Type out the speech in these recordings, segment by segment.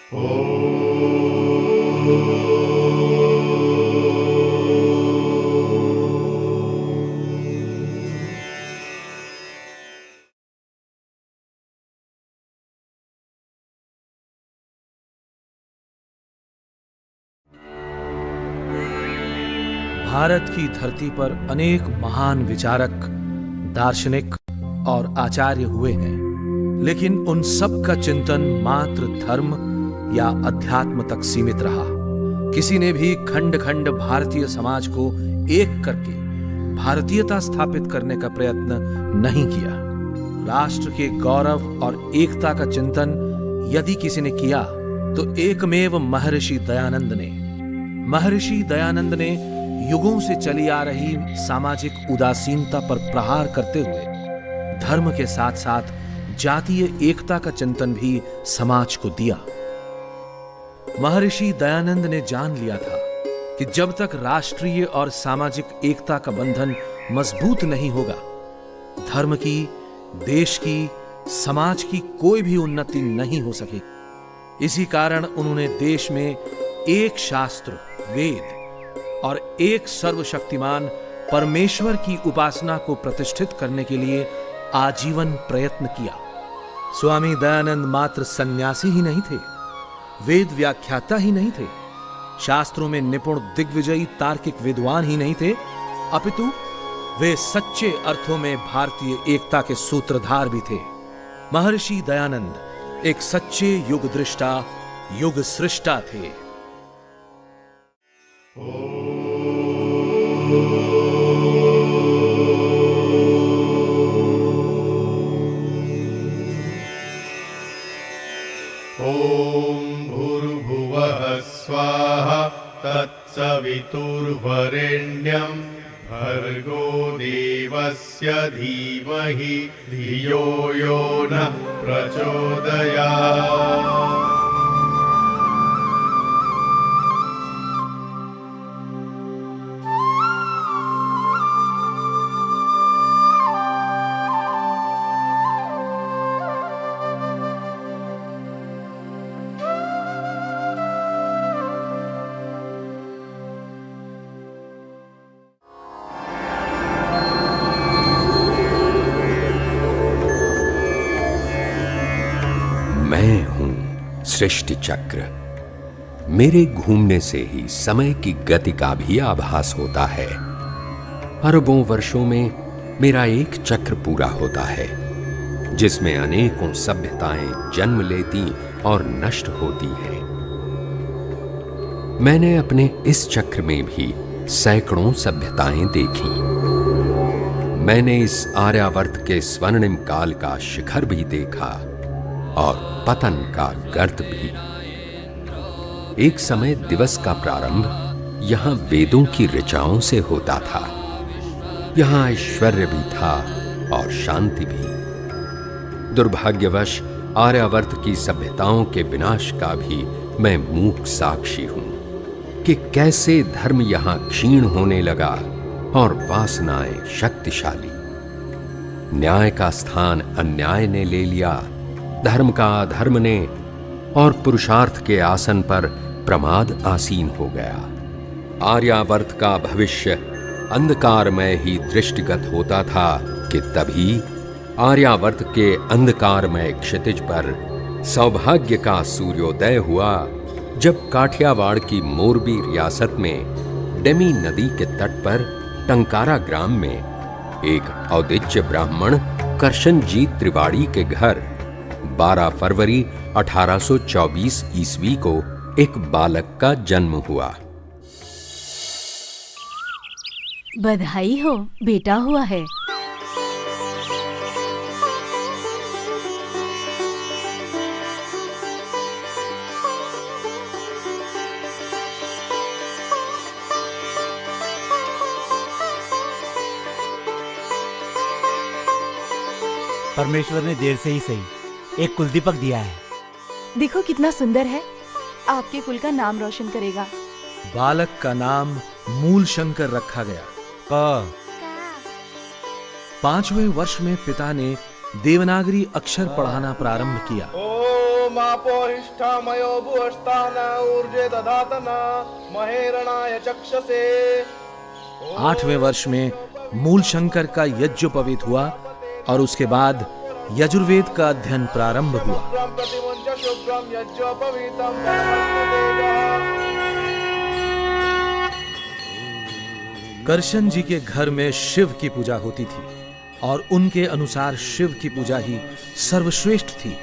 भारत की धरती पर अनेक महान विचारक, दार्शनिक और आचार्य हुए हैं, लेकिन उन सब का चिंतन मात्र धर्म या अध्यात्म तक सीमित रहा। किसी ने भी खंड खंड भारतीय समाज को एक करके भारतीयता स्थापित करने का प्रयत्न नहीं किया। राष्ट्र के गौरव और एकता का चिंतन यदि किसी ने किया तो एकमेव महर्षि दयानंद ने युगों से चली आ रही सामाजिक उदासीनता पर प्रहार करते हुए धर्म के साथ साथ जातीय एकता का चिंतन भी समाज को दिया। महर्षि दयानंद ने जान लिया था कि जब तक राष्ट्रीय और सामाजिक एकता का बंधन मजबूत नहीं होगा, धर्म की, देश की, समाज की कोई भी उन्नति नहीं हो सकेगी। इसी कारण उन्होंने देश में एक शास्त्र, वेद और एक सर्वशक्तिमान परमेश्वर की उपासना को प्रतिष्ठित करने के लिए आजीवन प्रयत्न किया। स्वामी दयानंद मात्र सन्यासी ही नहीं थे, वेद व्याख्याता ही नहीं थे, शास्त्रों में निपुण दिग्विजयी तार्किक विद्वान ही नहीं थे, अपितु वे सच्चे अर्थों में भारतीय एकता के सूत्रधार भी थे। महर्षि दयानंद एक सच्चे युग दृष्टा, युग सृष्टा थे। स्वाहा तत्सवितुर्वरेण्यं भर्गो देवस्य धीमहि धियो यो नः प्रचोदयात्। मैं हूं सृष्टि चक्र। मेरे घूमने से ही समय की गति का भी आभास होता है। अरबों वर्षों में मेरा एक चक्र पूरा होता है, जिसमें अनेकों सभ्यताएं जन्म लेती और नष्ट होती हैं। मैंने अपने इस चक्र में भी सैकड़ों सभ्यताएं देखी। मैंने इस आर्यावर्त के स्वर्णिम काल का शिखर भी देखा और पतन का गर्त भी। एक समय दिवस का प्रारंभ यहां वेदों की ऋचाओं से होता था। यहां ऐश्वर्य भी था और शांति भी। दुर्भाग्यवश आर्यावर्त की सभ्यताओं के विनाश का भी मैं मूक साक्षी हूं कि कैसे धर्म यहां क्षीण होने लगा और वासनाएं शक्तिशाली। न्याय का स्थान अन्याय ने ले लिया, धर्म का अधर्म ने, और पुरुषार्थ के आसन पर प्रमाद आसीन हो गया। आर्यावर्त का भविष्य अंधकारमय ही दृष्टिगत होता था कि तभी आर्यावर्त के अंधकारमय क्षितिज पर सौभाग्य का सूर्योदय हुआ, जब काठियावाड़ की मोरबी रियासत में डेमी नदी के तट पर टंकारा ग्राम में एक औदिच्य ब्राह्मण करशनजीत त्रिवाड़ी के घर 12 फरवरी 1824 ईस्वी को एक बालक का जन्म हुआ। बधाई हो, बेटा हुआ है। परमेश्वर ने देर से ही सही एक कुलदीपक दिया है। देखो कितना सुंदर है, आपके कुल का नाम रोशन करेगा। बालक का नाम मूल शंकर रखा गया। 5वें वर्ष में पिता ने देवनागरी अक्षर पढ़ाना प्रारंभ किया। ओम ओमापोहिष्ठामयो भुवस्तान ऊर्जे दधातन महेरणाय चक्षसे। 8वें वर्ष में मूल शंकर का यज्ञोपवीत हुआ और उसके बाद यजुर्वेद का अध्ययन प्रारंभ हुआ। करशन जी के घर में शिव की पूजा होती थी और उनके अनुसार शिव की पूजा ही सर्वश्रेष्ठ थी।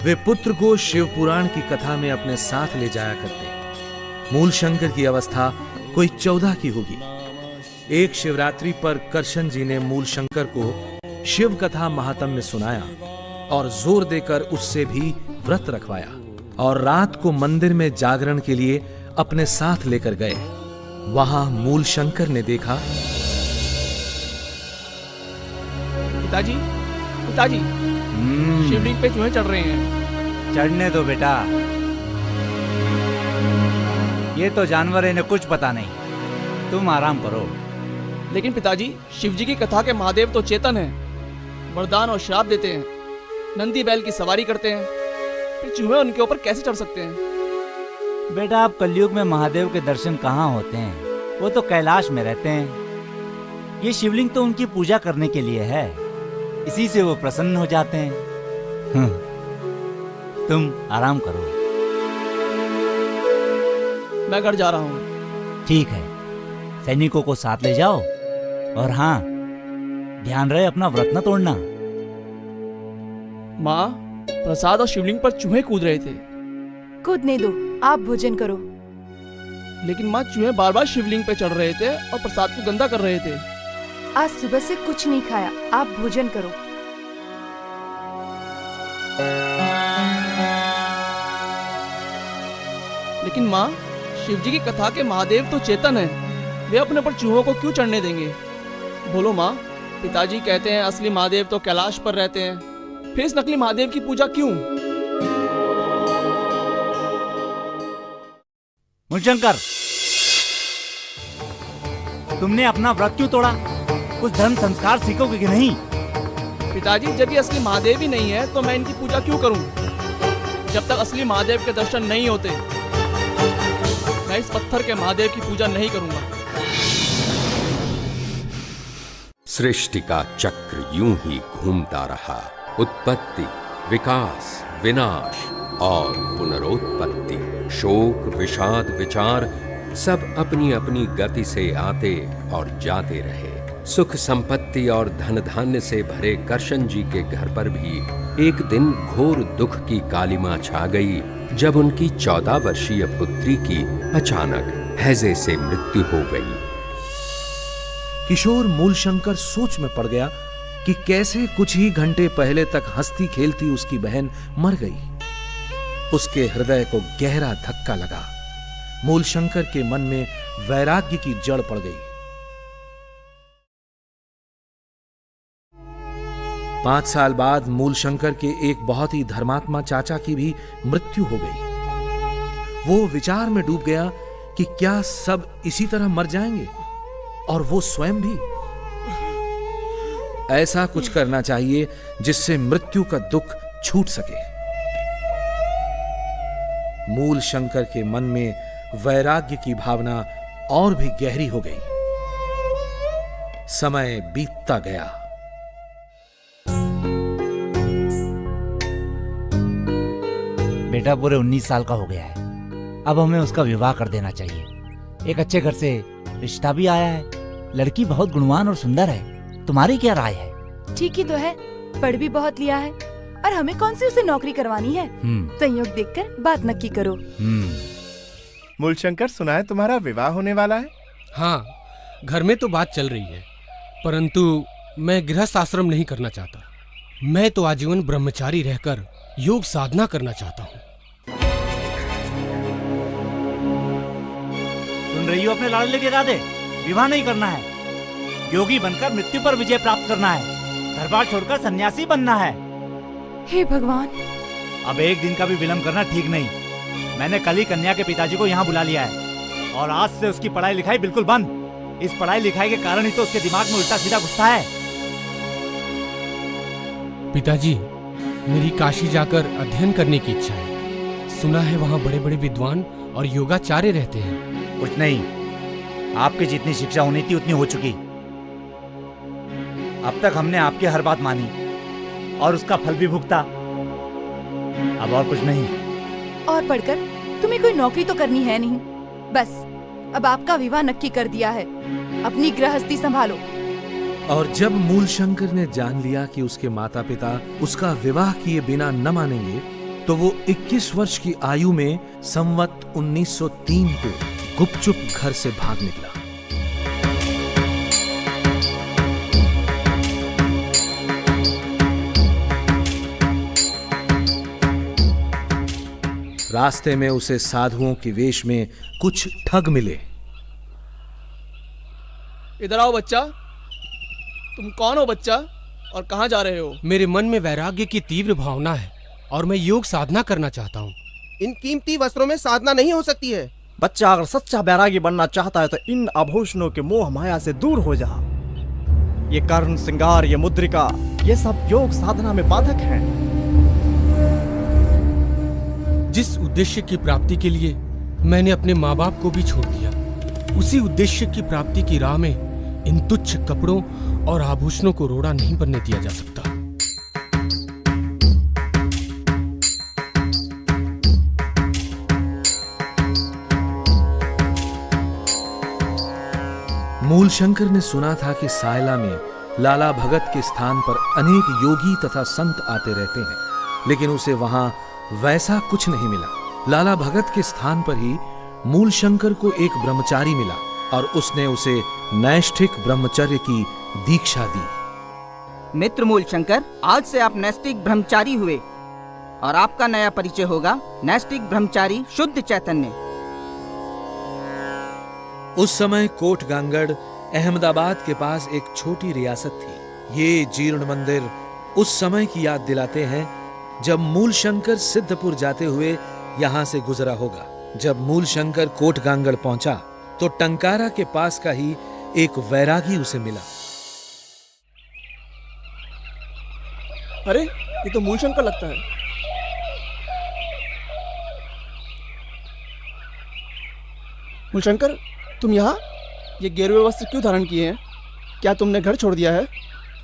वे पुत्र को शिव पुराण की कथा में अपने साथ ले जाया करते। मूल शंकर की अवस्था कोई 14 की होगी। एक शिवरात्रि पर करशन जी ने मूल शंकर को शिव कथा महात्म्य सुनाया और जोर देकर उससे भी व्रत रखवाया और रात को मंदिर में जागरण के लिए अपने साथ लेकर गए। वहां मूल शंकर ने देखा, पिताजी, पिताजी, शिवलिंग पे चूहे चढ़ रहे हैं। चढ़ने दो बेटा, ये तो जानवर है, इन्हें कुछ पता नहीं। तुम आराम करो। लेकिन पिताजी, शिवजी की कथा के महादेव तो चेतन हैं, वरदान और श्राप देते हैं, नंदी बैल की सवारी करते हैं, फिर चूहे उनके ऊपर कैसे चढ़ सकते हैं? बेटा, आप कलयुग में महादेव के दर्शन कहाँ होते हैं? वो तो कैलाश में रहते हैं। ये शिवलिंग तो उनकी पूजा करने के लिए है, इसी से वो प्रसन्न हो जाते हैं। तुम आराम करो। मैं घर जा रहा हूँ। ठीक है, सैनिकों को साथ ले जाओ और हाँ, ध्यान रहे अपना व्रत न तोड़ना। माँ, प्रसाद और शिवलिंग पर चूहे कूद रहे थे। कूदने दो, आप भोजन करो। लेकिन माँ, चूहे बार बार शिवलिंग पे चढ़ रहे थे और प्रसाद को गंदा कर रहे थे। आज सुबह से कुछ नहीं खाया, आप भोजन करो। लेकिन माँ, शिवजी की कथा के महादेव तो चेतन हैं, वे अपने पर चूहों को क्यों चढ़ने देंगे? बोलो माँ, पिताजी कहते हैं असली महादेव तो कैलाश पर रहते हैं, फिर इस नकली महादेव की पूजा क्यों? मूलशंकर, तुमने अपना व्रत क्यों तोड़ा? कुछ धर्म संस्कार सीखोगे कि नहीं? पिताजी, जब ये असली महादेव ही नहीं है तो मैं इनकी पूजा क्यों करूं? जब तक असली महादेव के दर्शन नहीं होते, मैं इस पत्थर के महादेव की पूजा नहीं करूंगा। सृष्टि का चक्र यूं ही घूमता रहा। उत्पत्ति, विकास, विनाश और पुनरोत्पत्ति, शोक, विषाद, विचार सब अपनी अपनी गति से आते और जाते रहे। सुख संपत्ति और धन धान्य से भरे करशन जी के घर पर भी एक दिन घोर दुख की कालिमा छा गई, जब उनकी 14 वर्षीय पुत्री की अचानक हैजे से मृत्यु हो गई। किशोर मूलशंकर सोच में पड़ गया कि कैसे कुछ ही घंटे पहले तक हंसती खेलती उसकी बहन मर गई। उसके हृदय को गहरा धक्का लगा। मूलशंकर के मन में वैराग्य की जड़ पड़ गई। 5 साल बाद मूलशंकर के एक बहुत ही धर्मात्मा चाचा की भी मृत्यु हो गई। वो विचार में डूब गया कि क्या सब इसी तरह मर जाएंगे और वो स्वयं भी। ऐसा कुछ करना चाहिए जिससे मृत्यु का दुख छूट सके। मूलशंकर के मन में वैराग्य की भावना और भी गहरी हो गई। समय बीतता गया। बेटा पूरे 19 साल का हो गया है। अब हमें उसका विवाह कर देना चाहिए। एक अच्छे घर से रिश्ता भी आया है। लड़की बहुत गुणवान और सुंदर है। तुम्हारी क्या राय है? ठीक ही तो है, पढ़ भी बहुत लिया है और हमें कौन सी उसे नौकरी करवानी है। संयोग देखकर बात नक्की करो। मूलशंकर, सुना है तुम्हारा विवाह होने वाला है? हाँ, घर में तो बात चल रही है, परंतु मैं गृहस्थ आश्रम नहीं करना चाहता। मैं तो आजीवन ब्रह्मचारी रहकर योग साधना करना चाहता हूँ। सुन रही हो अपने लाडले के इरादे? विवाह नहीं करना है, योगी बनकर मृत्यु पर विजय प्राप्त करना है, घर बार छोड़कर सन्यासी बनना है। हे भगवान! अब एक दिन का भी विलंब करना ठीक नहीं। मैंने कल ही कन्या के पिताजी को यहाँ बुला लिया है और आज से उसकी पढ़ाई लिखाई बिल्कुल बंद। इस पढ़ाई लिखाई के कारण ही तो उसके दिमाग में उल्टा सीधा घुसता है। पिताजी, मेरी काशी जाकर अध्ययन करने की इच्छा है। सुना है वहाँ बड़े बड़े विद्वान और योगाचार्य रहते हैं। कुछ नहीं, आपकी जितनी शिक्षा होनी थी उतनी हो चुकी। अब तक हमने आपकी हर बात मानी और उसका फल भी भुगता। अब और कुछ नहीं। और पढ़कर तुम्हें कोई नौकरी तो करनी है नहीं। बस अब आपका विवाह नक्की कर दिया है। अपनी गृहस्थी संभालो। और जब मूलशंकर ने जान लिया कि उसके माता पिता उसका विवाह किए बिना न मानेंगे, तो वो 21 वर्ष की आयु में संवत 1903 को गुपचुप घर से भाग निकला। रास्ते में उसे साधुओं के वेश में कुछ ठग मिले। इधर आओ बच्चा। तुम कौन हो बच्चा, और कहाँ जा रहे हो? मेरे मन में वैराग्य की तीव्र भावना है और मैं योग साधना करना चाहता हूँ। इन कीमती वस्त्रों में साधना नहीं हो सकती है। बच्चा अगर सच्चा बैरागी बनना चाहता है तो इन आभूषणों के मोह माया से दूर हो जा। ये कर्ण श्रृंगार, ये मुद्रिका, ये सब योग साधना में बाधक हैं। जिस उद्देश्य की प्राप्ति के लिए मैंने अपने माँ बाप को भी छोड़ दिया, उसी उद्देश्य की प्राप्ति की राह में इन तुच्छ कपड़ों और आभूषणों को रोड़ा नहीं बनने दिया जा सकता। मूलशंकर ने सुना था कि सायला में लाला भगत के स्थान पर अनेक योगी तथा संत आते रहते हैं, लेकिन उसे वहां वैसा कुछ नहीं मिला। लाला भगत के स्थान पर ही मूलशंकर को एक ब्रह्मचारी मिला और उसने उसे नैष्ठिक ब्रह्मचर्य की दीक्षा दी। मित्र मूलशंकर, आज से आप नैष्ठिक ब्रह्मचारी हुए और आपका नया परिचय होगा नैष्ठिक ब्रह्मचारी शुद्ध चैतन्य। उस समय कोटगांगड़ अहमदाबाद के पास एक छोटी रियासत थी। ये जीर्ण मंदिर उस समय की याद दिलाते हैं जब मूलशंकर सिद्धपुर जाते हुए यहां से गुजरा होगा। जब मूलशंकर कोटगांगड़ पहुंचा तो टंकारा के पास का ही एक वैरागी उसे मिला। अरे ये तो मूलशंकर लगता है। मूलशंकर, तुम यहाँ ये गेरुए वस्त्र क्यों धारण किए हैं? क्या तुमने घर छोड़ दिया है?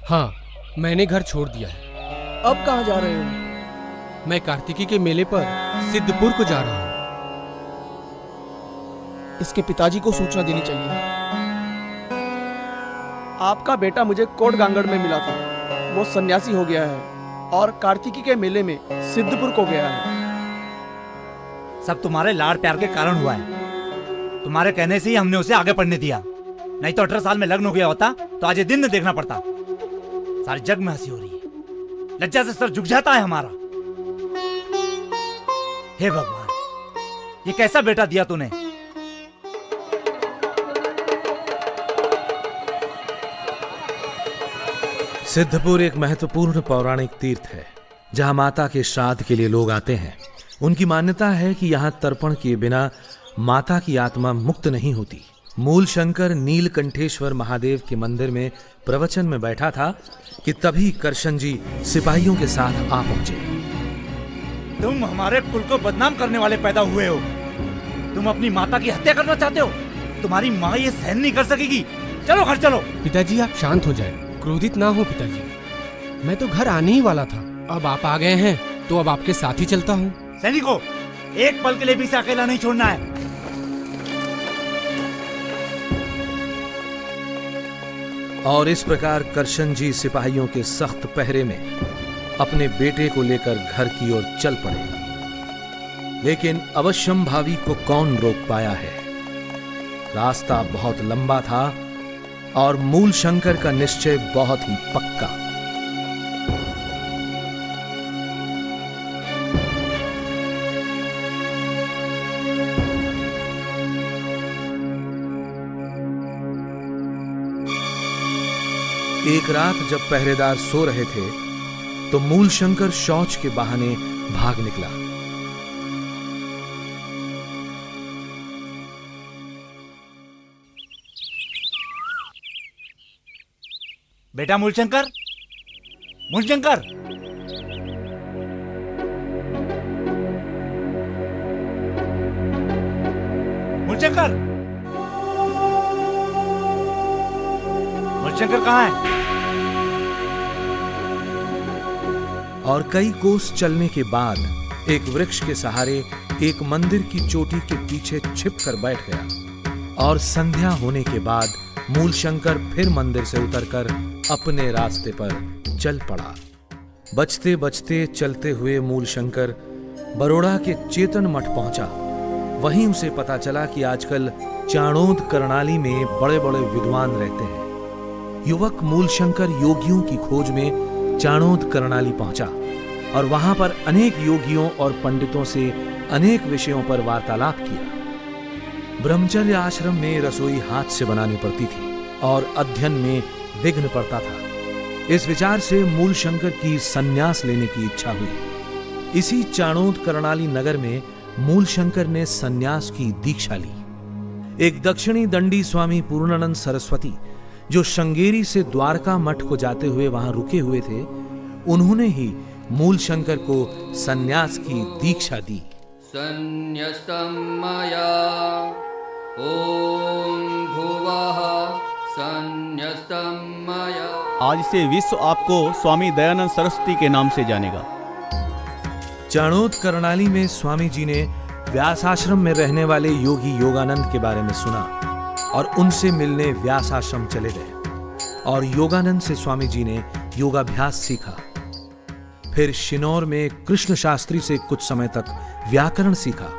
हाँ, मैंने घर छोड़ दिया है। अब कहाँ जा रहे हो? मैं कार्तिकी के मेले पर सिद्धपुर को जा रहा हूँ। इसके पिताजी को सूचना देनी चाहिए। आपका बेटा मुझे कोटगांगड़ में मिला था। वो सन्यासी हो गया है और कार्तिकी के मेले में सिद्धपुर को गया है। सब तुम्हारे लाड प्यार के कारण हुआ है। तुम्हारे कहने से ही हमने उसे आगे पढ़ने दिया, नहीं तो 18 साल में लग्न हो गया होता तो आज ये दिन न देखना पड़ता। सारे जग में हंसी हो रही है, लज्जा से सर झुक जाता है हमारा। हे भगवान, ये कैसा बेटा दिया तूने। सिद्धपुर एक महत्वपूर्ण पौराणिक तीर्थ है जहां माता के श्राद्ध के लिए लोग आते हैं। उनकी मान्यता है कि यहां तर्पण किए बिना माता की आत्मा मुक्त नहीं होती। मूलशंकर नीलकंठेश्वर महादेव के मंदिर में प्रवचन में बैठा था कि तभी करशन जी सिपाहियों के साथ आ पहुंचे। तुम हमारे कुल को बदनाम करने वाले पैदा हुए हो। तुम अपनी माता की हत्या करना चाहते हो। तुम्हारी माँ ये सहन नहीं कर सकेगी। चलो घर चलो। पिताजी आप शांत हो जाए, क्रोधित ना हो पिताजी। मैं तो घर आने ही वाला था, अब आप आ गए हैं तो अब आपके साथ ही चलता हूँ। सैनिकों, एक पल के लिए भी इसे अकेला नहीं छोड़ना है। और इस प्रकार करशन जी सिपाहियों के सख्त पहरे में अपने बेटे को लेकर घर की ओर चल पड़े। लेकिन अवश्यंभावी को कौन रोक पाया है। रास्ता बहुत लंबा था और मूलशंकर का निश्चय बहुत ही पक्का। एक रात जब पहरेदार सो रहे थे तो मूलशंकर शौच के बहाने भाग निकला। बेटा मूलशंकर, मूलशंकर, मूलशंकर! मूलशंकर कहाँ है? और कई कोस चलने के बाद एक वृक्ष के सहारे एक मंदिर की चोटी के पीछे छिपकर बैठ गया। और संध्या होने के बाद मूलशंकर फिर मंदिर से उतरकर अपने रास्ते पर चल पड़ा। बचते बचते चलते हुए मूलशंकर बरोड़ा के चेतन मठ पहुंचा। वहीं उसे पता चला कि आजकल चाणोद करनाली में बड़े बड़े विद्वान रहते हैं। युवक मूलशंकर योगियों की खोज में चाणोद करनाली पहुंचा और वहां पर अनेक योगियों और पंडितों से अनेक विषयों पर वार्तालाप किया। ब्रह्मचर्य आश्रम में रसोई हाथ से बनानी पड़ती थी और अध्ययन में विघ्न पड़ता था। इस विचार से मूलशंकर की संन्यास लेने की इच्छा हुई। इसी चाणोद करनाली नगर में मूलशंकर ने संन्यास की दीक्षा ली। एक दक्षिणी दंडी स्वामी पूर्णानंद सरस्वती जो श्रृंगेरी से द्वारका मठ को जाते हुए वहां रुके हुए थे, उन्होंने ही मूलशंकर को संन्यास की दीक्षा दी। संन्यस्तं मया ओम भुवः संन्यस्तं मया। आज से विश्व आपको स्वामी दयानंद सरस्वती के नाम से जानेगा। चाणोद करनाली में स्वामी जी ने व्यास आश्रम में रहने वाले योगी योगानंद के बारे में सुना और उनसे मिलने व्यास आश्रम चले गए और योगानंद से स्वामी जी ने योगाभ्यास सीखा। फिर शिनौर में कृष्ण शास्त्री से कुछ समय तक व्याकरण सीखा।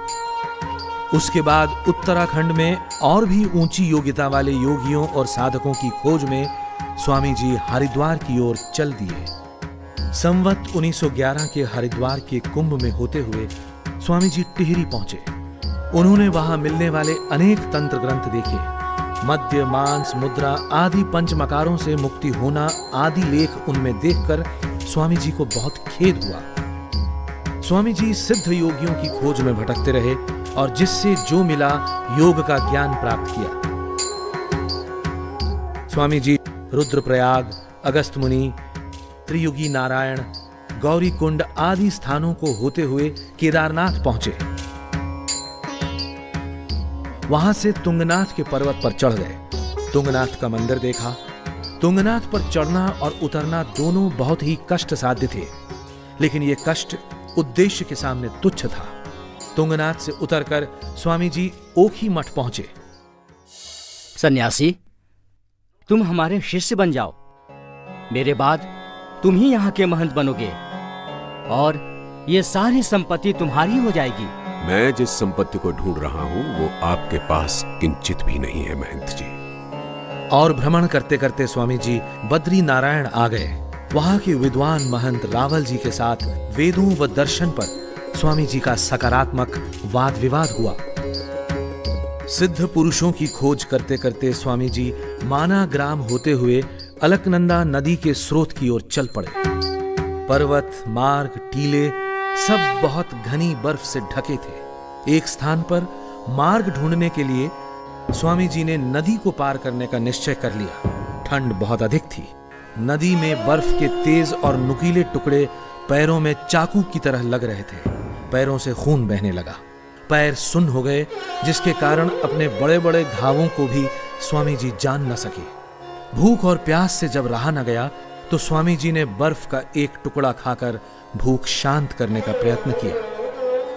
उसके बाद उत्तराखंड में और भी ऊंची योग्यता वाले योगियों और साधकों की खोज में स्वामी जी हरिद्वार की ओर चल दिए। संवत 1911 के हरिद्वार के कुंभ में होते हुए स्वामी जी टिहरी पहुंचे। उन्होंने वहां मिलने वाले अनेक तंत्र ग्रंथ देखे। मद्य, मांस, मुद्रा आदि पंचमकारों से मुक्ति होना आदि लेख उनमें देखकर स्वामी जी को बहुत खेद हुआ। स्वामी जी सिद्ध योगियों की खोज में भटकते रहे और जिससे जो मिला योग का ज्ञान प्राप्त किया। स्वामी जी रुद्रप्रयाग, अगस्त मुनि, त्रियुगी नारायण, गौरी कुंड आदि स्थानों को होते हुए केदारनाथ पहुंचे। वहां से तुंगनाथ के पर्वत पर चढ़ गए। तुंगनाथ का मंदिर देखा। तुंगनाथ पर चढ़ना और उतरना दोनों बहुत ही कष्ट साध्य थे, लेकिन यह कष्ट उद्देश्य के सामने तुच्छ था। तुंगनाथ से उतरकर स्वामी जी ओखी मठ पहुंचे। सन्यासी, तुम हमारे शिष्य बन जाओ। मेरे बाद तुम ही यहाँ के महंत बनोगे और ये सारी संपत्ति तुम्हारी हो जाएगी। मैं जिस संपत्ति को ढूंढ रहा हूँ वो आपके पास किंचित भी नहीं है महंत जी। और भ्रमण करते करते स्वामी जी बद्री नारायण आ गए। वहां के विद्वान महंत रावल जी के साथ वेदों व दर्शन पर स्वामी जी का सकारात्मक वाद विवाद हुआ। सिद्ध पुरुषों की खोज करते करते स्वामी जी माना ग्राम होते हुए अलकनंदा नदी के स्रोत की ओर चल पड़े। पर्वत, मार्ग, टीले सब बहुत घनी बर्फ से ढके थे। एक स्थान पर मार्ग ढूंढने के लिए स्वामी जी ने नदी को पार करने का निश्चय कर लिया। ठंड बहुत अधिक थी। नदी में बर्फ के तेज और नुकीले टुकड़े पैरों में चाकू की तरह लग रहे थे। पैरों से खून बहने लगा। पैर सुन्न हो गए, जिसके कारण अपने बड़े बड़े घावों को भी स्वामी जी जान न सके। भूख और प्यास से जब रहा न गया तो स्वामी जी ने बर्फ का एक टुकड़ा खाकर भूख शांत करने का प्रयत्न किया,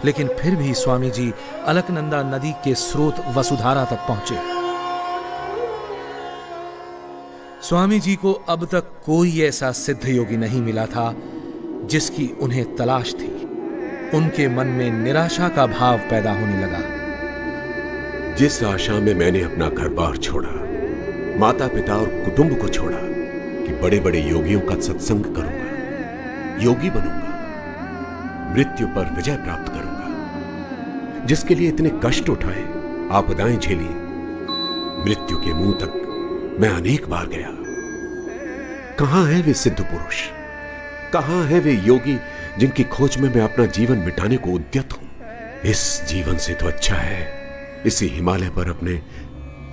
लेकिन फिर भी स्वामी जी अलकनंदा नदी के स्रोत वसुधारा तक पहुंचे। स्वामी जी को अब तक कोई ऐसा सिद्ध योगी नहीं मिला था जिसकी उन्हें तलाश थी। उनके मन में निराशा का भाव पैदा होने लगा। जिस आशा में मैंने अपना घर बार छोड़ा, माता पिता और कुटुंब को छोड़ा कि बड़े बड़े योगियों का सत्संग करूंगा, योगी बनूंगा, मृत्यु पर विजय प्राप्त करूंगा, जिसके लिए इतने कष्ट उठाए, आपदाएं झेली, मृत्यु के मुंह तक मैं अनेक बार गया। कहां है वे सिद्ध पुरुष? कहां है वे योगी जिनकी खोज में मैं अपना जीवन मिटाने को उद्यत हूं? इस जीवन से तो अच्छा है इसी हिमालय पर अपने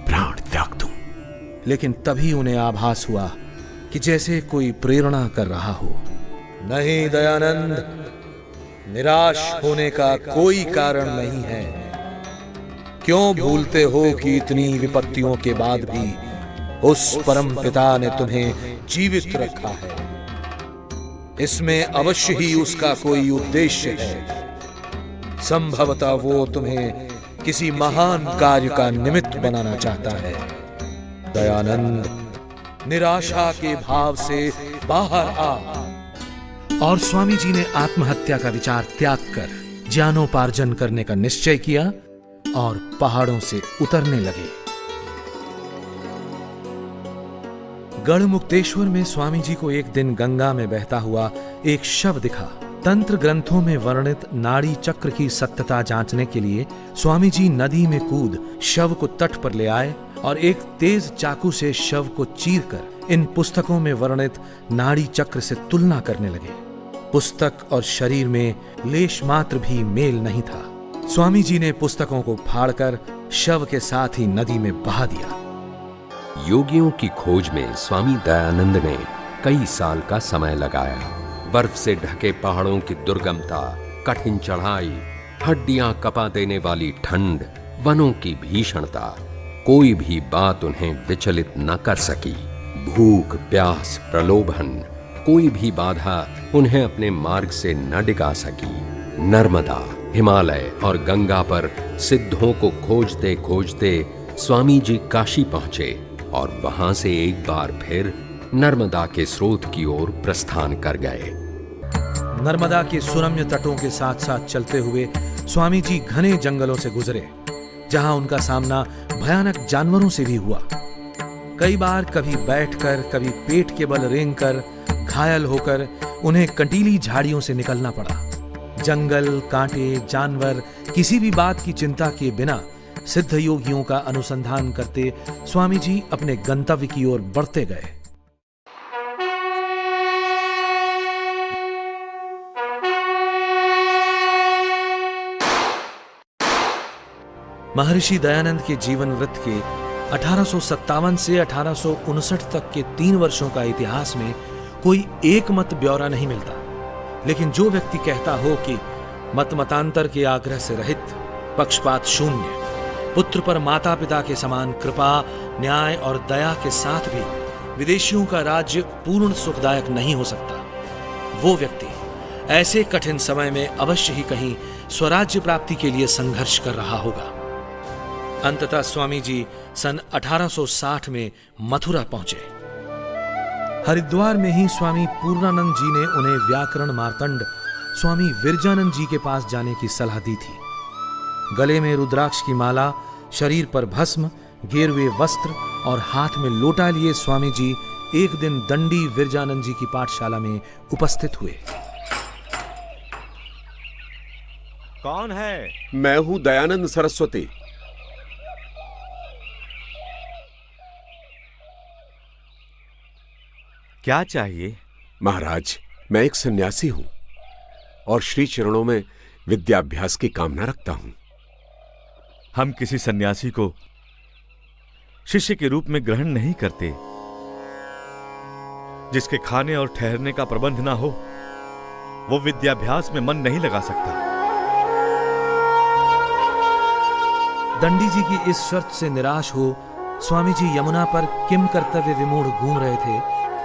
प्राण त्याग दूं। लेकिन तभी उन्हें आभास हुआ कि जैसे कोई प्रेरणा कर रहा हो। नहीं दयानंद, निराश होने का कोई कारण नहीं है। क्यों भूलते हो कि इतनी विपत्तियों के बाद भी उस परम पिता ने तुम्हें जीवित रखा है? इसमें अवश्य ही उसका कोई उद्देश्य है। संभवतः वो तुम्हें किसी महान कार्य का निमित्त बनाना चाहता है। दयानंद, निराशा के भाव से बाहर आ। और स्वामी जी ने आत्महत्या का विचार त्याग कर ज्ञानोपार्जन करने का निश्चय किया और पहाड़ों से उतरने लगे। गढ़मुक्तेश्वर में स्वामी जी को एक दिन गंगा में बहता हुआ एक शव दिखा। तंत्र ग्रंथों में वर्णित नाड़ी चक्र की सत्यता जांचने के लिए स्वामी जी नदी में कूद शव को तट पर ले आए और एक तेज चाकू से शव को चीरकर इन पुस्तकों में वर्णित नाड़ी चक्र से तुलना करने लगे। पुस्तक और शरीर में लेश मात्र भी मेल नहीं था। स्वामी जी ने पुस्तकों को फाड़कर शव के साथ ही नदी में बहा दिया। योगियों की खोज में स्वामी दयानंद ने कई साल का समय लगाया। बर्फ से ढके पहाड़ों की दुर्गमता, कठिन चढ़ाई, हड्डियां कपा देने वाली ठंड, वनों की भीषणता, कोई भी बात उन्हें विचलित न कर सकी। भूख, प्यास, प्रलोभन, कोई भी बाधा उन्हें अपने मार्ग से न डिगा सकी। नर्मदा, हिमालय और गंगा पर सिद्धों को खोजते खोजते स्वामी जी काशी पहुंचे और वहां से एक बार फिर नर्मदा के स्रोत की ओर प्रस्थान कर गए। नर्मदा के सुरम्य तटों के साथ साथ चलते हुए स्वामी जी घने जंगलों से गुजरे, जहां उनका सामना भयानक जानवरों से भी हुआ। कई बार कभी बैठकर, कभी पेट के बल रेंगकर, घायल होकर उन्हें कंटीली झाड़ियों से निकलना पड़ा। जंगल, कांटे, जानवर, किसी भी बात की चिंता किए बिना सिद्ध योगियों का अनुसंधान करते स्वामी जी अपने गंतव्य की ओर बढ़ते गए। महर्षि दयानंद के जीवन वृत्त के 1857 से 1859 तक के 3 वर्षों का इतिहास में कोई एक मत ब्यौरा नहीं मिलता, लेकिन जो व्यक्ति कहता हो कि मतांतर के आग्रह से रहित, पक्षपात शून्य, पुत्र पर माता पिता के समान कृपा, न्याय और दया के साथ भी विदेशियों का राज्य पूर्ण सुखदायक नहीं हो सकता, वो व्यक्ति ऐसे कठिन समय में अवश्य ही कहीं स्वराज्य प्राप्ति के लिए संघर्ष कर रहा होगा। अंततः स्वामी जी सन 1860 में मथुरा पहुंचे। हरिद्वार में ही स्वामी पूर्णानंद जी ने उन्हें व्याकरण मार्तंड स्वामी विरजानंद जी के पास जाने की सलाह दी थी। गले में रुद्राक्ष की माला, शरीर पर भस्म, गेरुए वस्त्र और हाथ में लोटा लिए स्वामी जी एक दिन दंडी विरजानंद जी की पाठशाला में उपस्थित हुए। कौन है? मैं हूं दयानंद सरस्वती। क्या चाहिए? महाराज, मैं एक सन्यासी हूं और श्री चरणों में विद्याभ्यास की कामना रखता हूं। हम किसी सन्यासी को शिष्य के रूप में ग्रहण नहीं करते। जिसके खाने और ठहरने का प्रबंध ना हो, वो विद्याभ्यास में मन नहीं लगा सकता। दंडी जी की इस शर्त से निराश हो स्वामी जी यमुना पर किम कर्तव्य विमूढ़ घूम रहे थे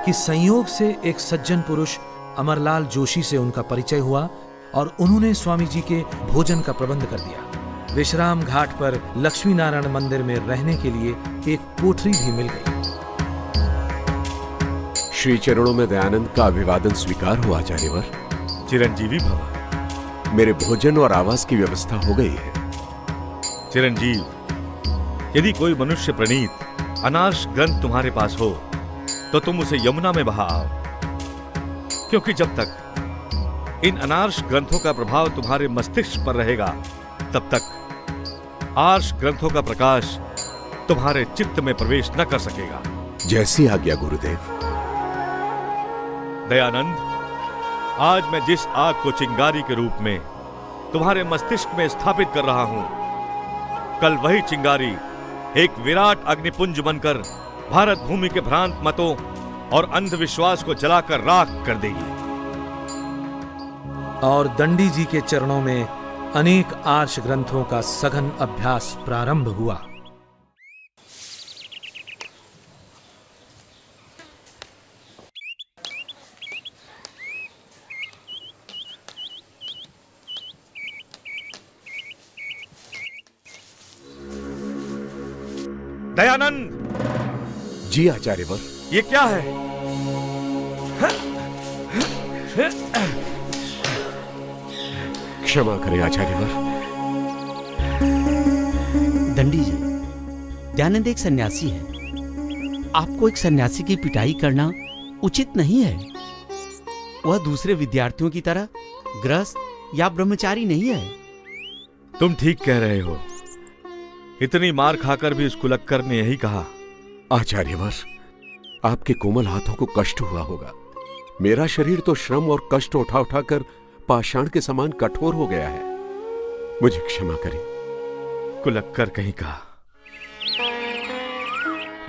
कि संयोग से एक सज्जन पुरुष अमरलाल जोशी से उनका परिचय हुआ और उन्होंने स्वामी जी के भोजन का प्रबंध कर दिया। विश्राम घाट पर लक्ष्मी नारायण मंदिर में रहने के लिए एक कोठरी भी मिल गई। श्री चरणों में दयानंद का अभिवादन स्वीकार हुआ आचार्यवर। चिरंजीवी भव। मेरे भोजन और आवास की व्यवस्था हो गई है। चिरंजीव, यदि कोई मनुष्य प्रणीत अनार्ष ग्रंथ तुम्हारे पास हो तो तुम उसे यमुना में बहा आओ, क्योंकि जब तक इन अनार्ष ग्रंथों का प्रभाव तुम्हारे मस्तिष्क पर रहेगा, तब तक आर्ष ग्रंथों का प्रकाश तुम्हारे चित्त में प्रवेश न कर सकेगा। जैसी आज्ञा गुरुदेव। दयानंद, आज मैं जिस आग को चिंगारी के रूप में तुम्हारे मस्तिष्क में स्थापित कर रहा हूं, कल वही चिंगारी एक विराट अग्निपुंज बनकर भारत भूमि के भ्रांत मतों और अंधविश्वास को जलाकर राख कर देगी। और दंडी जी के चरणों में अनेक आर्ष ग्रंथों का सघन अभ्यास प्रारंभ हुआ। दयानंद जी आचार्यवर। ये क्या है? क्षमा करें आचार्यवर। दंडी जी, दयानंद एक सन्यासी है। आपको एक सन्यासी की पिटाई करना उचित नहीं है। वह दूसरे विद्यार्थियों की तरह गृहस्थ या ब्रह्मचारी नहीं है। तुम ठीक कह रहे हो। इतनी मार खाकर भी उस कुलक्कर ने यही कहा। आचार्यवर, आपके कोमल हाथों को कष्ट हुआ होगा। मेरा शरीर तो श्रम और कष्ट उठा उठाकर पाषाण के समान कठोर हो गया है। मुझे क्षमा करें। कुलक्कर कहीं का।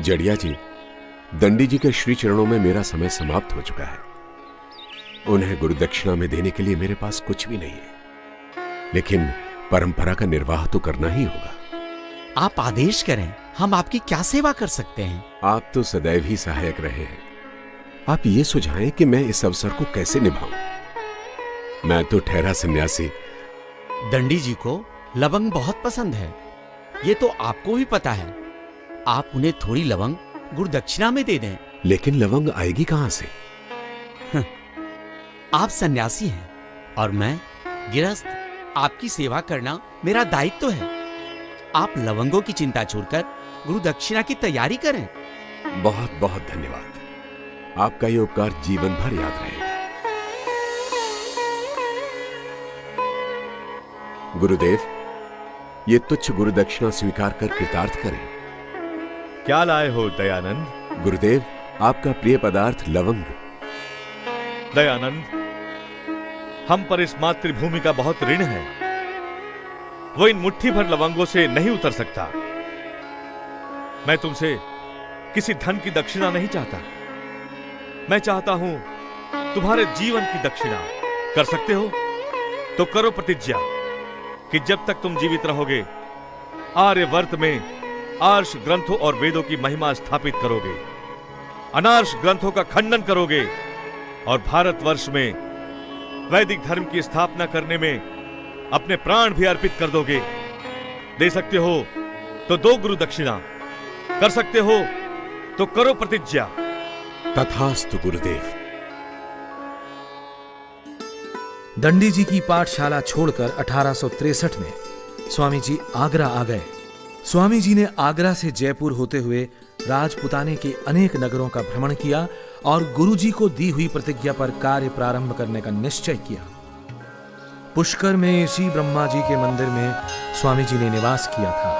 जड़िया जी, दंडी जी के श्री चरणों में मेरा समय समाप्त हो चुका है। उन्हें गुरु दक्षिणा में देने के लिए मेरे पास कुछ भी नहीं है, लेकिन परंपरा का निर्वाह तो करना ही होगा। आप आदेश करें, हम आपकी क्या सेवा कर सकते हैं? आप तो सदैव ही सहायक रहे हैं। आप ये सुझाएं कि मैं इस अवसर को कैसे निभाऊं। मैं तो ठहरा सन्यासी। दंडी जी को लवंग बहुत पसंद है, ये तो आपको भी पता है। आप उन्हें थोड़ी लवंग गुरु दक्षिणा में दे दें। लेकिन लवंग आएगी कहां से? आप सन्यासी हैं और मैं गृहस्थ। आपकी सेवा करना मेरा दायित्व है। आप लवंगों की चिंता छोड़कर गुरु दक्षिणा की तैयारी करें। बहुत बहुत धन्यवाद। आपका ये उपकार जीवन भर याद रहेगा। गुरुदेव, ये तुच्छ गुरु दक्षिणा स्वीकार कर कृतार्थ करें। क्या लाए हो दयानंद? गुरुदेव, आपका प्रिय पदार्थ लवंग। दयानंद, हम पर इस मातृभूमि का बहुत ऋण है। वो इन मुट्ठी भर लवंगों से नहीं उतर सकता। मैं तुमसे किसी धन की दक्षिणा नहीं चाहता। मैं चाहता हूं तुम्हारे जीवन की दक्षिणा। कर सकते हो तो करो प्रतिज्ञा कि जब तक तुम जीवित रहोगे आर्यवर्त में आर्ष ग्रंथों और वेदों की महिमा स्थापित करोगे, अनार्ष ग्रंथों का खंडन करोगे और भारतवर्ष में वैदिक धर्म की स्थापना करने में अपने प्राण भी अर्पित कर दोगे। दे सकते हो तो दो गुरु दक्षिणा, कर सकते हो तो करो प्रतिज्ञा। तथास्तु गुरुदेव। दंडी जी की पाठशाला छोड़कर 1863 में स्वामी जी आगरा आ गए। स्वामी जी ने आगरा से जयपुर होते हुए राजपुताने के अनेक नगरों का भ्रमण किया और गुरु जी को दी हुई प्रतिज्ञा पर कार्य प्रारंभ करने का निश्चय किया। पुष्कर में इसी ब्रह्मा जी के मंदिर में स्वामी जी ने निवास किया था।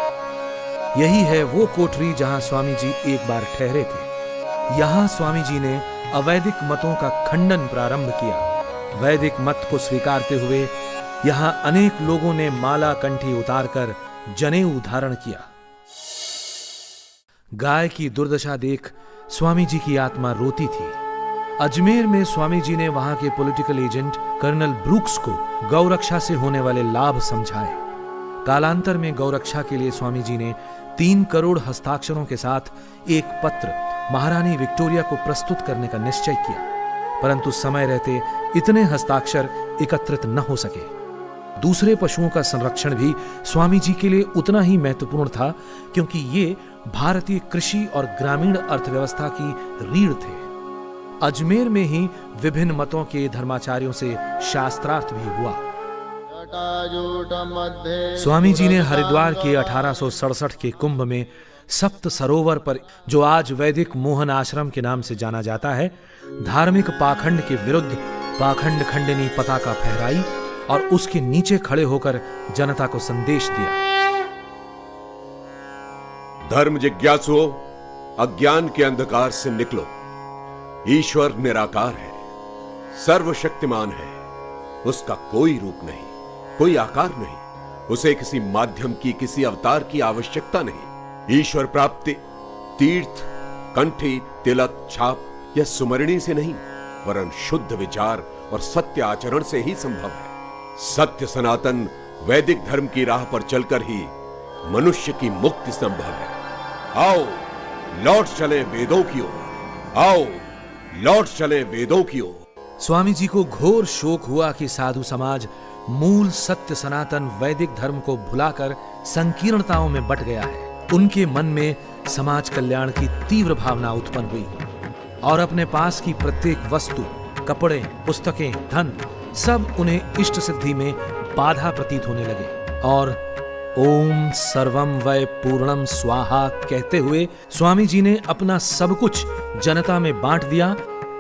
यही है वो कोठरी जहां स्वामी जी एक बार ठहरे थे। यहां स्वामी जी ने अवैदिक मतों का खंडन प्रारंभ किया। वैदिक मत को स्वीकारते हुए यहां अनेक लोगों ने माला कंठी उतारकर जनेऊ धारण किया। गाय की दुर्दशा देख स्वामी जी की आत्मा रोती थी। अजमेर में स्वामी जी ने वहां के पॉलिटिकल एजेंट कर्नल ब्रूक्स को गौरक्षा से होने वाले लाभ समझाए। कालांतर में गौरक्षा के लिए स्वामी जी ने 3 करोड़ हस्ताक्षरों के साथ एक पत्र महारानी विक्टोरिया को प्रस्तुत करने का निश्चय किया, परंतु समय रहते इतने हस्ताक्षर एकत्रित न हो सके। दूसरे पशुओं का संरक्षण भी स्वामी जी के लिए उतना ही महत्वपूर्ण था, क्योंकि ये भारतीय कृषि और ग्रामीण अर्थव्यवस्था की रीढ़ थे। अजमेर में ही विभिन्न मतों के धर्माचार्यों से शास्त्रार्थ भी हुआ। स्वामी जी ने हरिद्वार के 1867 के कुंभ में सप्त सरोवर पर, जो आज वैदिक मोहन आश्रम के नाम से जाना जाता है, धार्मिक पाखंड के विरुद्ध पाखंड खंडनी पताका फहराई और उसके नीचे खड़े होकर जनता को संदेश दिया। धर्म जिज्ञासुओं, अज्ञान के अंधकार से निकलो। ईश्वर निराकार है, सर्वशक्तिमान है। उसका कोई रूप नहीं, कोई आकार नहीं। उसे किसी माध्यम की, किसी अवतार की आवश्यकता नहीं। ईश्वर प्राप्ति तीर्थ, कंठी, तिलक, छाप या सुमरणी से नहीं, वरन शुद्ध विचार और सत्य आचरण से ही संभव है। सत्य सनातन वैदिक धर्म की राह पर चलकर ही मनुष्य की मुक्ति संभव है। आओ लौट चले वेदों की ओर, आओ लौट चले वेदों की ओर। स्वामी जी को घोर शोक हुआ कि साधु समाज मूल सत्य सनातन वैदिक धर्म को भुलाकर संकीर्णताओं में बट गया है। उनके मन में समाज कल्याण की तीव्र भावना उत्पन्न हुई और अपने पास की प्रत्येक वस्तु, कपड़े, पुस्तकें, धन सब उन्हें इष्ट सिद्धि में बाधा प्रतीत होने लगे और ओम सर्वम वै पूर्णम स्वाहा कहते हुए स्वामी जी ने अपना सब कुछ जनता में बांट दिया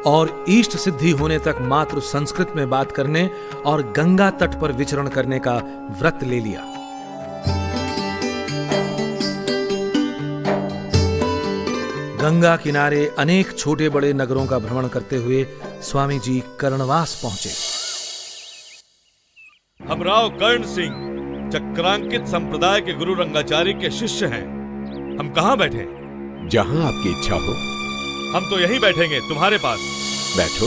और इष्ट सिद्धि होने तक मात्र संस्कृत में बात करने और गंगा तट पर विचरण करने का व्रत ले लिया। गंगा किनारे अनेक छोटे बड़े नगरों का भ्रमण करते हुए स्वामी जी कर्णवास पहुंचे। हम राव कर्ण सिंह चक्रांकित संप्रदाय के गुरु रंगाचार्य के शिष्य हैं। हम कहाँ बैठे? जहां आपकी इच्छा हो। हम तो यहीं बैठेंगे तुम्हारे पास। बैठो।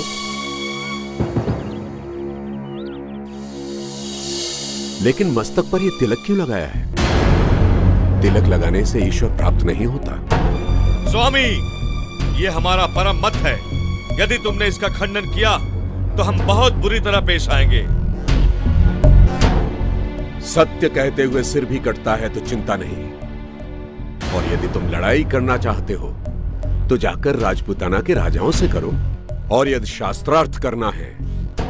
लेकिन मस्तक पर यह तिलक क्यों लगाया है? तिलक लगाने से ईश्वर प्राप्त नहीं होता। स्वामी, ये हमारा परम मत है। यदि तुमने इसका खंडन किया तो हम बहुत बुरी तरह पेश आएंगे। सत्य कहते हुए सिर भी कटता है तो चिंता नहीं। और यदि तुम लड़ाई करना चाहते हो तो जाकर राजपूताना के राजाओं से करो। और यदि शास्त्रार्थ करना है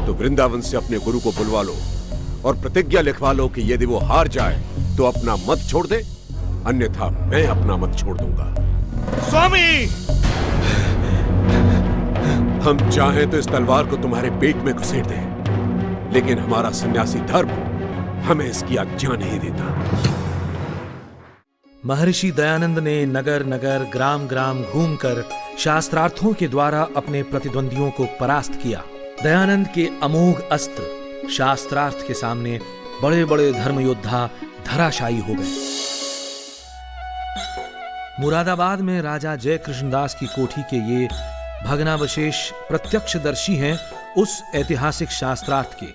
तो वृंदावन से अपने गुरु को बुलवा लो और प्रतिज्ञा लिखवा लो कि यदि वो हार जाए तो अपना मत छोड़ दे, अन्यथा मैं अपना मत छोड़ दूंगा। स्वामी, हम चाहें तो इस तलवार को तुम्हारे पेट में घुसेड़ दें, लेकिन हमारा सन्यासी धर्म हमें इसकी आज्ञा नहीं देता। महर्षि दयानंद ने नगर नगर ग्राम ग्राम घूमकर शास्त्रार्थों के द्वारा अपने प्रतिद्वंदियों को परास्त किया। दयानंद के अमोघ अस्त्र शास्त्रार्थ के सामने बड़े बड़े धर्म योद्धा धराशायी हो गए। मुरादाबाद में राजा जय कृष्णदास की कोठी के ये भग्नावशेष प्रत्यक्षदर्शी हैं उस ऐतिहासिक शास्त्रार्थ के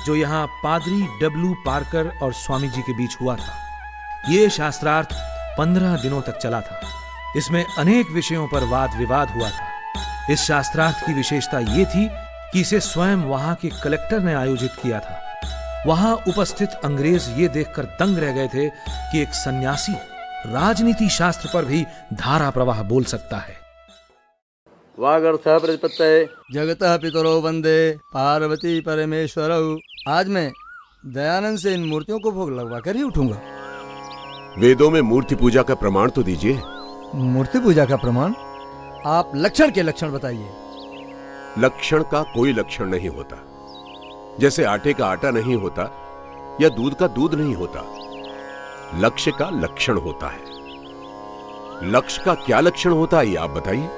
जो यहाँ पादरी डब्ल्यू पार्कर और स्वामी जी के बीच हुआ था। ये शास्त्रार्थ 15 दिनों तक चला था। इसमें अनेक विषयों पर वाद विवाद हुआ था। इस शास्त्रार्थ की विशेषता ये थी कि इसे स्वयं वहां के कलेक्टर ने आयोजित किया था। वहां उपस्थित अंग्रेज ये देखकर दंग रह गए थे कि एक सन्यासी राजनीति शास्त्र पर भी धारा प्रवाह बोल सकता है। वागर्थः प्रतिपत्तये जगतः पितरो वंदे पार्वती परमेश्वरौ। आज मैं दयानंद से इन मूर्तियों को भोग लगवा कर ही उठूंगा। वेदों में मूर्ति पूजा का प्रमाण तो दीजिए। मूर्ति पूजा का प्रमाण? आप लक्षण के लक्षण बताइए। लक्षण का कोई लक्षण नहीं होता। जैसे आटे का आटा नहीं होता या दूध का दूध नहीं होता। लक्ष्य का लक्षण होता है। लक्ष्य का क्या लक्षण होता है ये आप बताइए।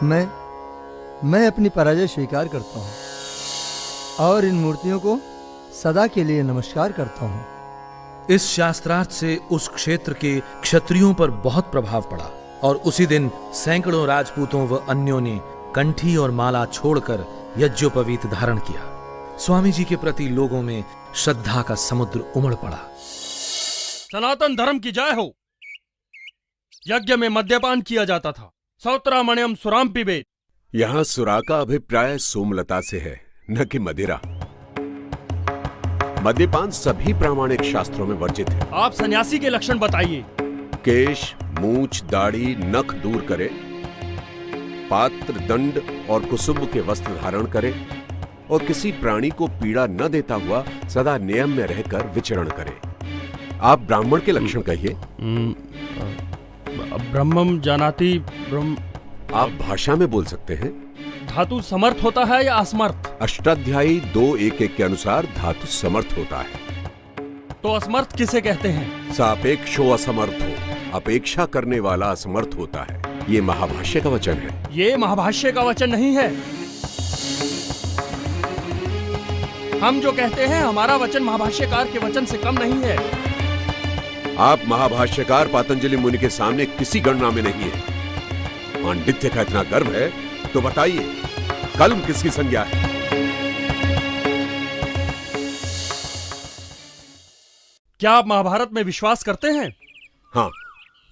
मैं अपनी पराजय स्वीकार करता हूं और इन मूर्तियों को सदा के लिए नमस्कार करता हूं। इस शास्त्रार्थ से उस क्षेत्र के क्षत्रियों पर बहुत प्रभाव पड़ा और उसी दिन सैकड़ों राजपूतों व अन्यों ने कंठी और माला छोड़कर यज्ञोपवीत धारण किया। स्वामी जी के प्रति लोगों में श्रद्धा का समुद्र उमड़ पड़ा। सनातन धर्म की जय हो। यज्ञ में मद्यपान किया जाता था। सौत्रामण्यम सुराम पिबेत। यहां सुरा का अभिप्राय सोमलता से है, न कि मदिरा। मद्यपान सभी प्रामाणिक शास्त्रों में वर्जित है। आप सन्यासी के लक्षण बताइए। केश, मूछ, दाढ़ी, नख दूर करे, पात्र, दंड और कुसुम के वस्त्र धारण करे और किसी प्राणी को पीड़ा न देता हुआ सदा नियम में रहकर विचरण करे। आप ब्राह्मण के लक्षण कहिए। ब्रह्मम जानाति ब्रह्म। आप भाषा में बोल सकते हैं। धातु समर्थ होता है या असमर्थ? अष्टाध्यायी 2:1 के अनुसार धातु समर्थ होता है। तो असमर्थ किसे कहते हैं? सापेक्षो असमर्थ हो, अपेक्षा करने वाला असमर्थ होता है। ये महाभाष्य का वचन है। ये महाभाष्य का वचन नहीं है। हम जो कहते हैं हमारा वचन महाभाष्यकार के वचन से कम नहीं है। आप महाभाष्यकार पातंजलि मुनि के सामने किसी गणना में नहीं है। पांडित्य का इतना गर्व है तो बताइए कलम किसकी संज्ञा है? क्या आप महाभारत में विश्वास करते हैं? हाँ।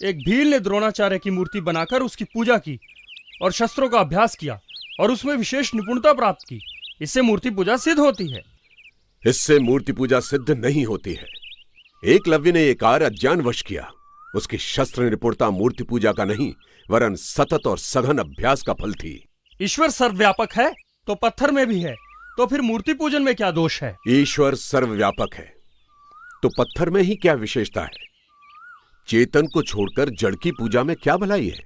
एक भील ने द्रोणाचार्य की मूर्ति बनाकर उसकी पूजा की और शस्त्रों का अभ्यास किया और उसमें विशेष निपुणता प्राप्त की। इससे मूर्ति पूजा सिद्ध होती है। इससे मूर्ति पूजा सिद्ध नहीं होती है। एकलव्य ने यह कार्य अज्ञानवश किया। उसकी शस्त्र निपुणता मूर्ति पूजा का नहीं वरन सतत और सघन अभ्यास का फल थी। ईश्वर सर्वव्यापक है तो पत्थर में भी है, तो फिर मूर्ति पूजन में क्या दोष है? ईश्वर सर्वव्यापक है तो पत्थर में ही क्या विशेषता है? चेतन को छोड़कर जड़ की पूजा में क्या भलाई है?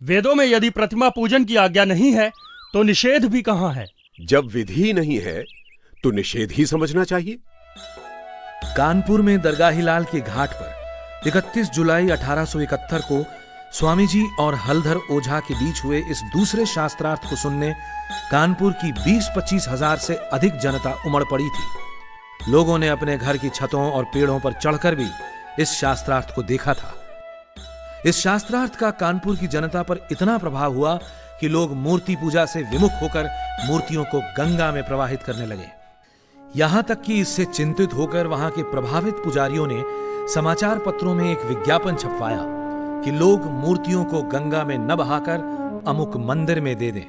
वेदों में यदि प्रतिमा पूजन की आज्ञा नहीं है तो निषेध भी कहां है? जब विधि नहीं है तो निषेध ही समझना चाहिए। कानपुर में दरगाहीलाल के घाट पर 31 जुलाई 1871 को स्वामी जी और हलधर ओझा के बीच हुए इस दूसरे शास्त्रार्थ को सुनने कानपुर की 20-25 हजार से अधिक जनता उमड़ पड़ी थी। लोगों ने अपने घर की छतों और पेड़ों पर चढ़कर भी इस शास्त्रार्थ को देखा था। इस शास्त्रार्थ का कानपुर की जनता पर इतना प्रभाव हुआ कि लोग मूर्ति पूजा से विमुख होकर मूर्तियों को गंगा में प्रवाहित करने लगे। यहां तक कि इससे चिंतित होकर वहां के प्रभावित पुजारियों ने समाचार पत्रों में एक विज्ञापन छपवाया कि लोग मूर्तियों को गंगा में न बहाकर अमुक मंदिर में दे दें।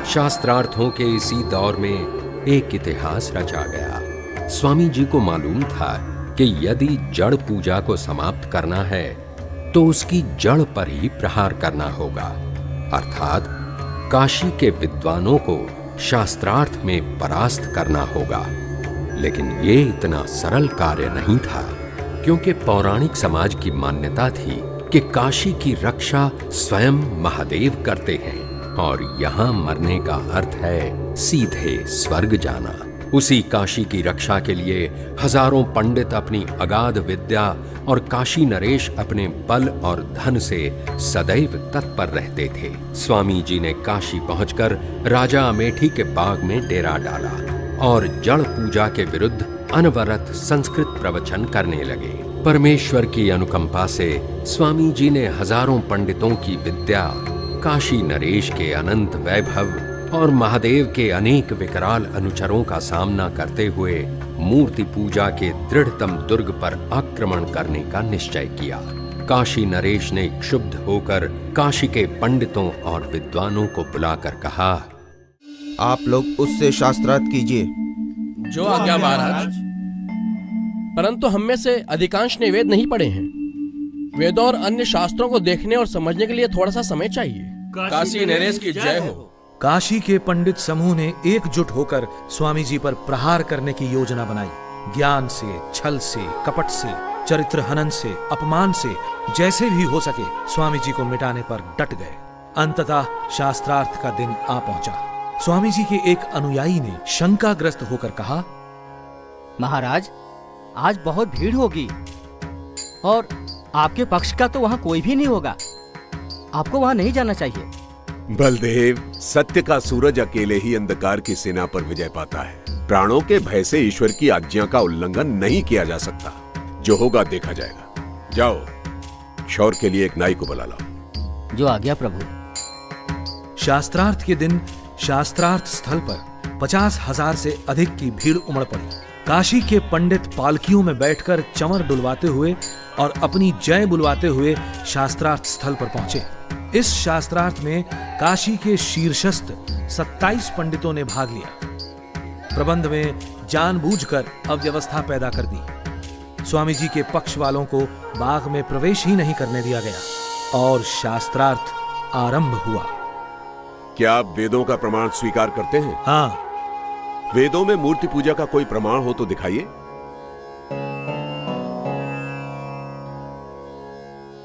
शास्त्रार्थों के इसी दौर में एक इतिहास रचा गया। स्वामी जी को मालूम था कि यदि जड़ पूजा को समाप्त करना है तो उसकी जड़ पर ही प्रहार करना होगा, अर्थात काशी के विद्वानों को शास्त्रार्थ में परास्त करना होगा। लेकिन ये इतना सरल कार्य नहीं था, क्योंकि पौराणिक समाज की मान्यता थी कि काशी की रक्षा स्वयं महादेव करते हैं और यहाँ मरने का अर्थ है सीधे स्वर्ग जाना। उसी काशी की रक्षा के लिए हजारों पंडित अपनी अगाध विद्या और काशी नरेश अपने बल और धन से सदैव तत्पर रहते थे। स्वामी जी ने काशी पहुंचकर राजा अमेठी के बाग में डेरा डाला और जड़ पूजा के विरुद्ध अनवरत संस्कृत प्रवचन करने लगे। परमेश्वर की अनुकंपा से स्वामी जी ने हजारों पंडितों की विद्या, काशी नरेश के अनंत वैभव और महादेव के अनेक विकराल अनुचरों का सामना करते हुए मूर्ति पूजा के दृढ़तम दुर्ग पर आक्रमण करने का निश्चय किया। काशी नरेश ने क्षुब्ध होकर काशी के पंडितों और विद्वानों को बुलाकर कहा, आप लोग उससे शास्त्रार्थ कीजिए। जो आज्ञा महाराज। परंतु हम में से अधिकांश ने वेद नहीं पढ़े हैं। वेदों और अन्य शास्त्रों को देखने और समझने के लिए थोड़ा सा समय चाहिए। काशी नरेश की जय हो। काशी के पंडित समूह ने एकजुट होकर स्वामी जी पर प्रहार करने की योजना बनाई। ज्ञान से, छल से, कपट से, चरित्र हनन से, अपमान से, जैसे भी हो सके स्वामी जी को मिटाने पर डट गए। अंततः शास्त्रार्थ का दिन आ पहुंचा। स्वामी जी के एक अनुयायी ने शंकाग्रस्त होकर कहा, महाराज, आज बहुत भीड़ होगी और आपके पक्ष का तो वहाँ कोई भी नहीं होगा। आपको वहाँ नहीं जाना चाहिए। बलदेव, सत्य का सूरज अकेले ही अंधकार की सेना पर विजय पाता है। प्राणों के भय से ईश्वर की आज्ञा का उल्लंघन नहीं किया जा सकता। जो होगा देखा जाएगा। जाओ, शौर के लिए एक नाई को बुला लाओ। जो आज्ञा प्रभु। शास्त्रार्थ के दिन शास्त्रार्थ स्थल पर 50,000 से अधिक की भीड़ उमड़ पड़ी। काशी के पंडित पालकियों में बैठकर चंवर डुलवाते हुए और अपनी जय बुलवाते हुए शास्त्रार्थ स्थल पर पहुंचे। इस शास्त्रार्थ में काशी के शीर्षस्थ 27 पंडितों ने भाग लिया। प्रबंध में जानबूझकर अव्यवस्था पैदा कर दी। स्वामी जी के पक्ष वालों को बाग में प्रवेश ही नहीं करने दिया गया और शास्त्रार्थ आरंभ हुआ। क्या आप वेदों का प्रमाण स्वीकार करते हैं? हाँ। वेदों में मूर्ति पूजा का कोई प्रमाण हो तो दिखाइए।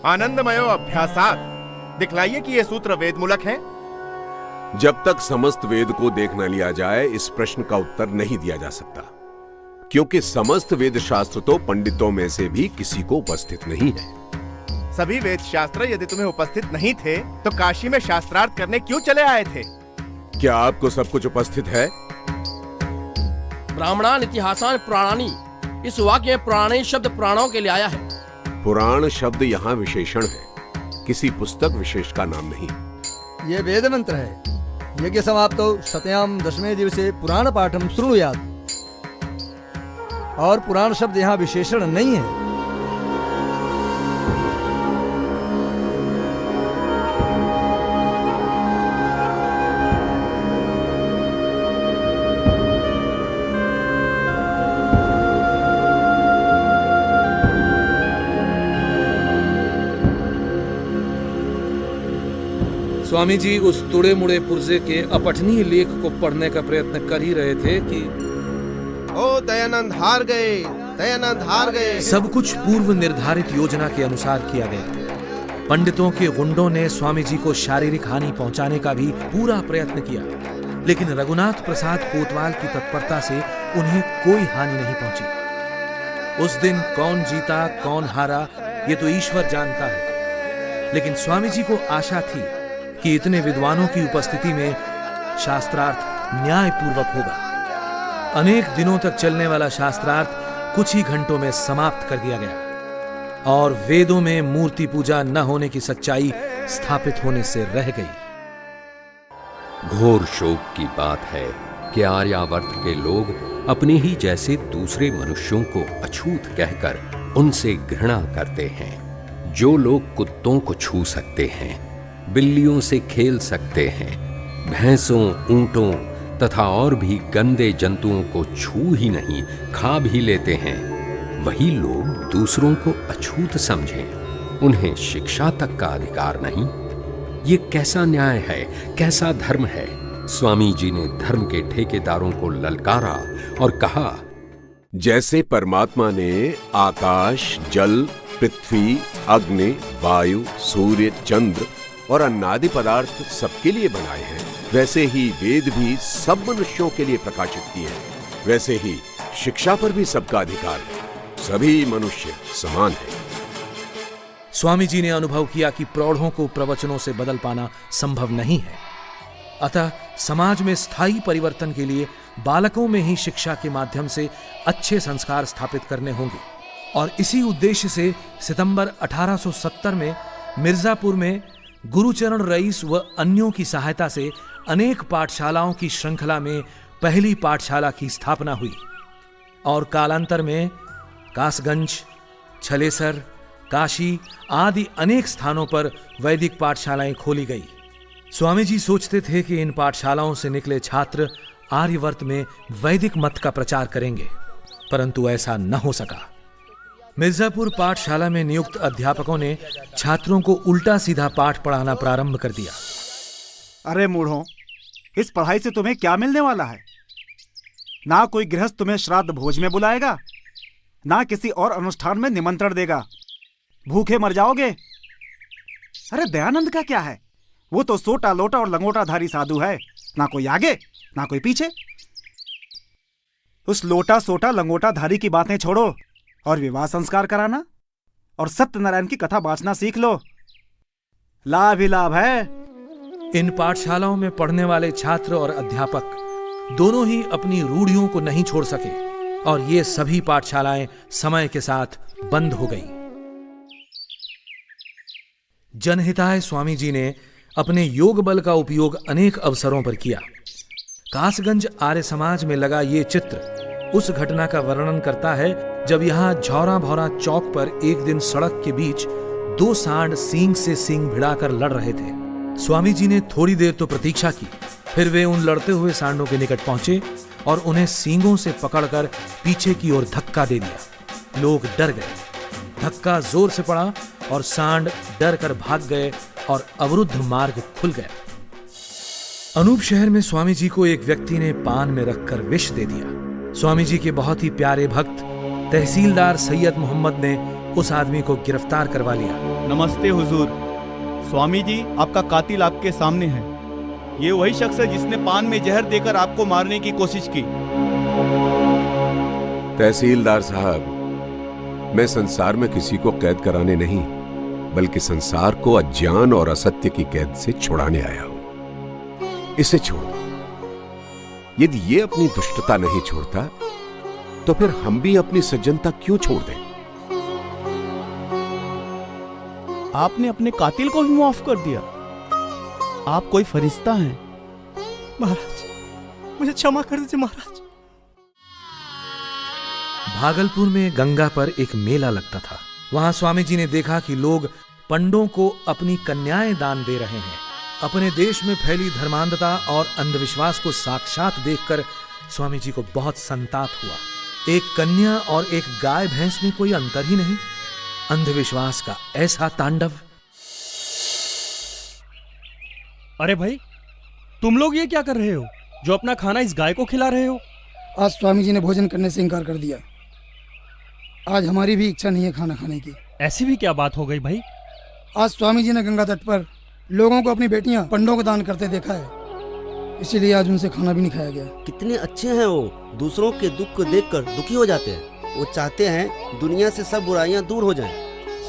आनंदमयो अभ्यासात, दिखलाइए कि ये सूत्र वेद मूलक हैं। जब तक समस्त वेद को देख न लिया जाए इस प्रश्न का उत्तर नहीं दिया जा सकता, क्योंकि समस्त वेद शास्त्र तो पंडितों में से भी किसी को उपस्थित नहीं है। सभी वेद शास्त्र यदि तुम्हें उपस्थित नहीं थे तो काशी में शास्त्रार्थ करने क्यों चले आए थे? क्या आपको सब कुछ उपस्थित है? ब्राह्मणान इतिहासान पुराणानी, इस वाक्य में पुराणी शब्द पुराणों के लिए आया है। पुराण शब्द यहाँ विशेषण है, किसी पुस्तक विशेष का नाम नहीं। ये वेद मंत्र है। यज्ञ समाप्तो शतयाम दशमे दिवसे पुराण पाठम शृणुयात्। और पुराण शब्द यहाँ विशेषण नहीं है। स्वामी जी उस तुड़े मुड़े पुर्जे के अपठनीय लेख को पढ़ने का प्रयत्न कर ही रहे थे कि ओ दयानंद हार गए, दयानंद हार गए। सब कुछ पूर्व निर्धारित योजना के अनुसार किया गया। पंडितों के गुंडों ने स्वामी जी को शारीरिक हानि पहुंचाने का भी पूरा प्रयत्न किया, लेकिन रघुनाथ प्रसाद कोतवाल की तत्परता से उन्हें कोई हानि नहीं पहुंची। उस दिन कौन जीता कौन हारा ये तो ईश्वर जानता है, लेकिन स्वामी जी को आशा थी कि इतने विद्वानों की उपस्थिति में शास्त्रार्थ न्यायपूर्वक होगा। अनेक दिनों तक चलने वाला शास्त्रार्थ कुछ ही घंटों में समाप्त कर दिया गया और वेदों में मूर्ति पूजा न होने की सच्चाई स्थापित होने से रह गई। घोर शोक की बात है कि आर्यावर्त के लोग अपने ही जैसे दूसरे मनुष्यों को अछूत कहकर उनसे घृणा करते हैं। जो लोग कुत्तों को छू सकते हैं, बिल्लियों से खेल सकते हैं, भैंसों, ऊंटों तथा और भी गंदे जंतुओं को छू ही नहीं खा भी लेते हैं, वही लोग दूसरों को अछूत समझें, उन्हें शिक्षा तक का अधिकार नहीं। ये कैसा न्याय है, कैसा धर्म है? स्वामी जी ने धर्म के ठेकेदारों को ललकारा और कहा, जैसे परमात्मा ने आकाश, जल, पृथ्वी, अग्नि, वायु, सूर्य, चंद्र और अन्नादि पदार्थ सबके लिए बनाए हैं, वैसे ही वेद भी सब मनुष्यों के लिए प्रकाशित किए हैं। वैसे ही शिक्षा पर भी सबका अधिकार है। सभी मनुष्य समान हैं। स्वामी जी ने अनुभव किया कि प्रौढ़ों को प्रवचनों से बदल पाना संभव नहीं है, अतः समाज में स्थायी परिवर्तन के लिए बालकों में ही शिक्षा के माध्यम से अच्छे संस्कार स्थापित करने होंगे। और इसी उद्देश्य से सितंबर 1870 में मिर्जापुर में गुरुचरण रईस व अन्यों की सहायता से अनेक पाठशालाओं की श्रृंखला में पहली पाठशाला की स्थापना हुई और कालांतर में कासगंज, छलेसर, काशी आदि अनेक स्थानों पर वैदिक पाठशालाएं खोली गई। स्वामी जी सोचते थे कि इन पाठशालाओं से निकले छात्र आर्यवर्त में वैदिक मत का प्रचार करेंगे, परंतु ऐसा न हो सका। मिर्जापुर पाठशाला में नियुक्त अध्यापकों ने छात्रों को उल्टा सीधा पाठ पढ़ाना प्रारंभ कर दिया। अरे मूढ़ों, इस पढ़ाई से तुम्हें क्या मिलने वाला है? ना कोई गृहस्थ तुम्हें श्राद्ध भोज में बुलाएगा, ना किसी और अनुष्ठान में निमंत्रण देगा। भूखे मर जाओगे। अरे दयानंद का क्या है? वो तो सोटा लोटा और लंगोटाधारी साधु है, ना कोई आगे ना कोई पीछे। उस लोटा सोटा लंगोटाधारी की बातें छोड़ो और विवाह संस्कार कराना और सत्यनारायण की कथा बांचना सीख लो। लाभ ही लाभ है। इन पाठशालाओं में पढ़ने वाले छात्र और अध्यापक दोनों ही अपनी रूढ़ियों को नहीं छोड़ सके और ये सभी पाठशालाएं समय के साथ बंद हो गई। जनहिताय स्वामी जी ने अपने योग बल का उपयोग अनेक अवसरों पर किया। कासगंज आर्य समाज में लगा ये चित्र उस घटना का वर्णन करता है जब यहां झौरा भौरा चौक पर एक दिन सड़क के बीच दो सांड सींग से सींग भिड़ाकर लड़ रहे थे। स्वामी जी ने थोड़ी देर तो प्रतीक्षा की, फिर वे उन लड़ते हुए सांडों के निकट पहुंचे और उन्हें सींगों से पकड़कर पीछे की ओर धक्का दे दिया। लोग डर गए, धक्का जोर से पड़ा और सांड डर कर भाग गए और अवरुद्ध मार्ग खुल गया। अनूप शहर में स्वामी जी को एक व्यक्ति ने पान में रखकर विष दे दिया। स्वामी जी के बहुत ही प्यारे भक्त तहसीलदार सैयद मोहम्मद ने उस आदमी को गिरफ्तार करवा लिया। नमस्ते हुजूर। स्वामी जी, आपका कातिल आपके सामने है। ये वही शख्स है जिसने पान में जहर देकर आपको मारने की कोशिश की। तहसीलदार साहब, मैं संसार में किसी को कैद कराने नहीं, बल्कि संसार को अज्ञान और असत्य की कैद से छुड़ाने आया हूं। इसे छोड़ दो। यदि ये अपनी दुष्टता नहीं छोड़ता तो फिर हम भी अपनी सज्जनता क्यों छोड़ दें? आपने अपने कातिल को भी माफ कर दिया। आप कोई फरिश्ता हैं। महाराज, मुझे क्षमा कर दीजिए महाराज। भागलपुर में गंगा पर एक मेला लगता था। वहां स्वामी जी ने देखा कि लोग पंडों को अपनी कन्याएं दान दे रहे हैं। अपने देश में फैली धर्मांधता और अंधविश्वास को साक्षात देखकर स्वामी जी को बहुत संताप हुआ। एक कन्या और एक गाय भैंस में कोई अंतर ही नहीं। अंधविश्वास का ऐसा तांडव। अरे भाई, तुम लोग ये क्या कर रहे हो जो अपना खाना इस गाय को खिला रहे हो? आज स्वामी जी ने भोजन करने से इनकार कर दिया। आज हमारी भी इच्छा नहीं है खाना खाने की। ऐसी भी क्या बात हो गई भाई? आज स्वामी जी ने गंगा तट पर लोगों को अपनी बेटियां पंडों को दान करते देखा है, इसीलिए आज उनसे खाना भी नहीं खाया गया। कितने अच्छे हैं वो, दूसरों के दुख को देखकर दुखी हो जाते हैं। वो चाहते हैं दुनिया से सब बुराइयां दूर हो जाएं।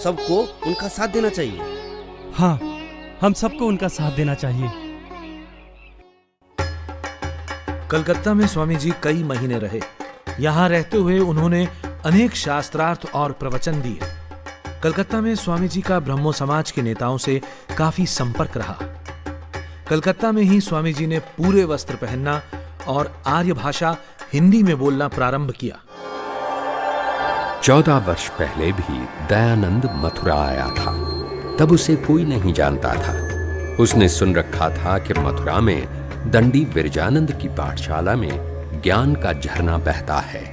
सबको उनका साथ देना चाहिए। हाँ, हम सबको उनका साथ देना चाहिए। कलकत्ता में स्वामी जी कई महीने रहे। यहाँ रहते हुए उन्होंने अनेक शास्त्रार्थ और प्रवचन दिए। कलकत्ता में स्वामी जी का ब्रह्मो समाज के नेताओं से काफी संपर्क रहा। कलकत्ता में ही स्वामी जी ने पूरे वस्त्र पहनना और आर्य भाषा हिंदी में बोलना प्रारंभ किया। 14 वर्ष पहले भी दयानंद मथुरा आया था। तब उसे कोई नहीं जानता था। उसने सुन रखा था कि मथुरा में दंडी विरजानंद की पाठशाला में ज्ञान का झरना बहता है।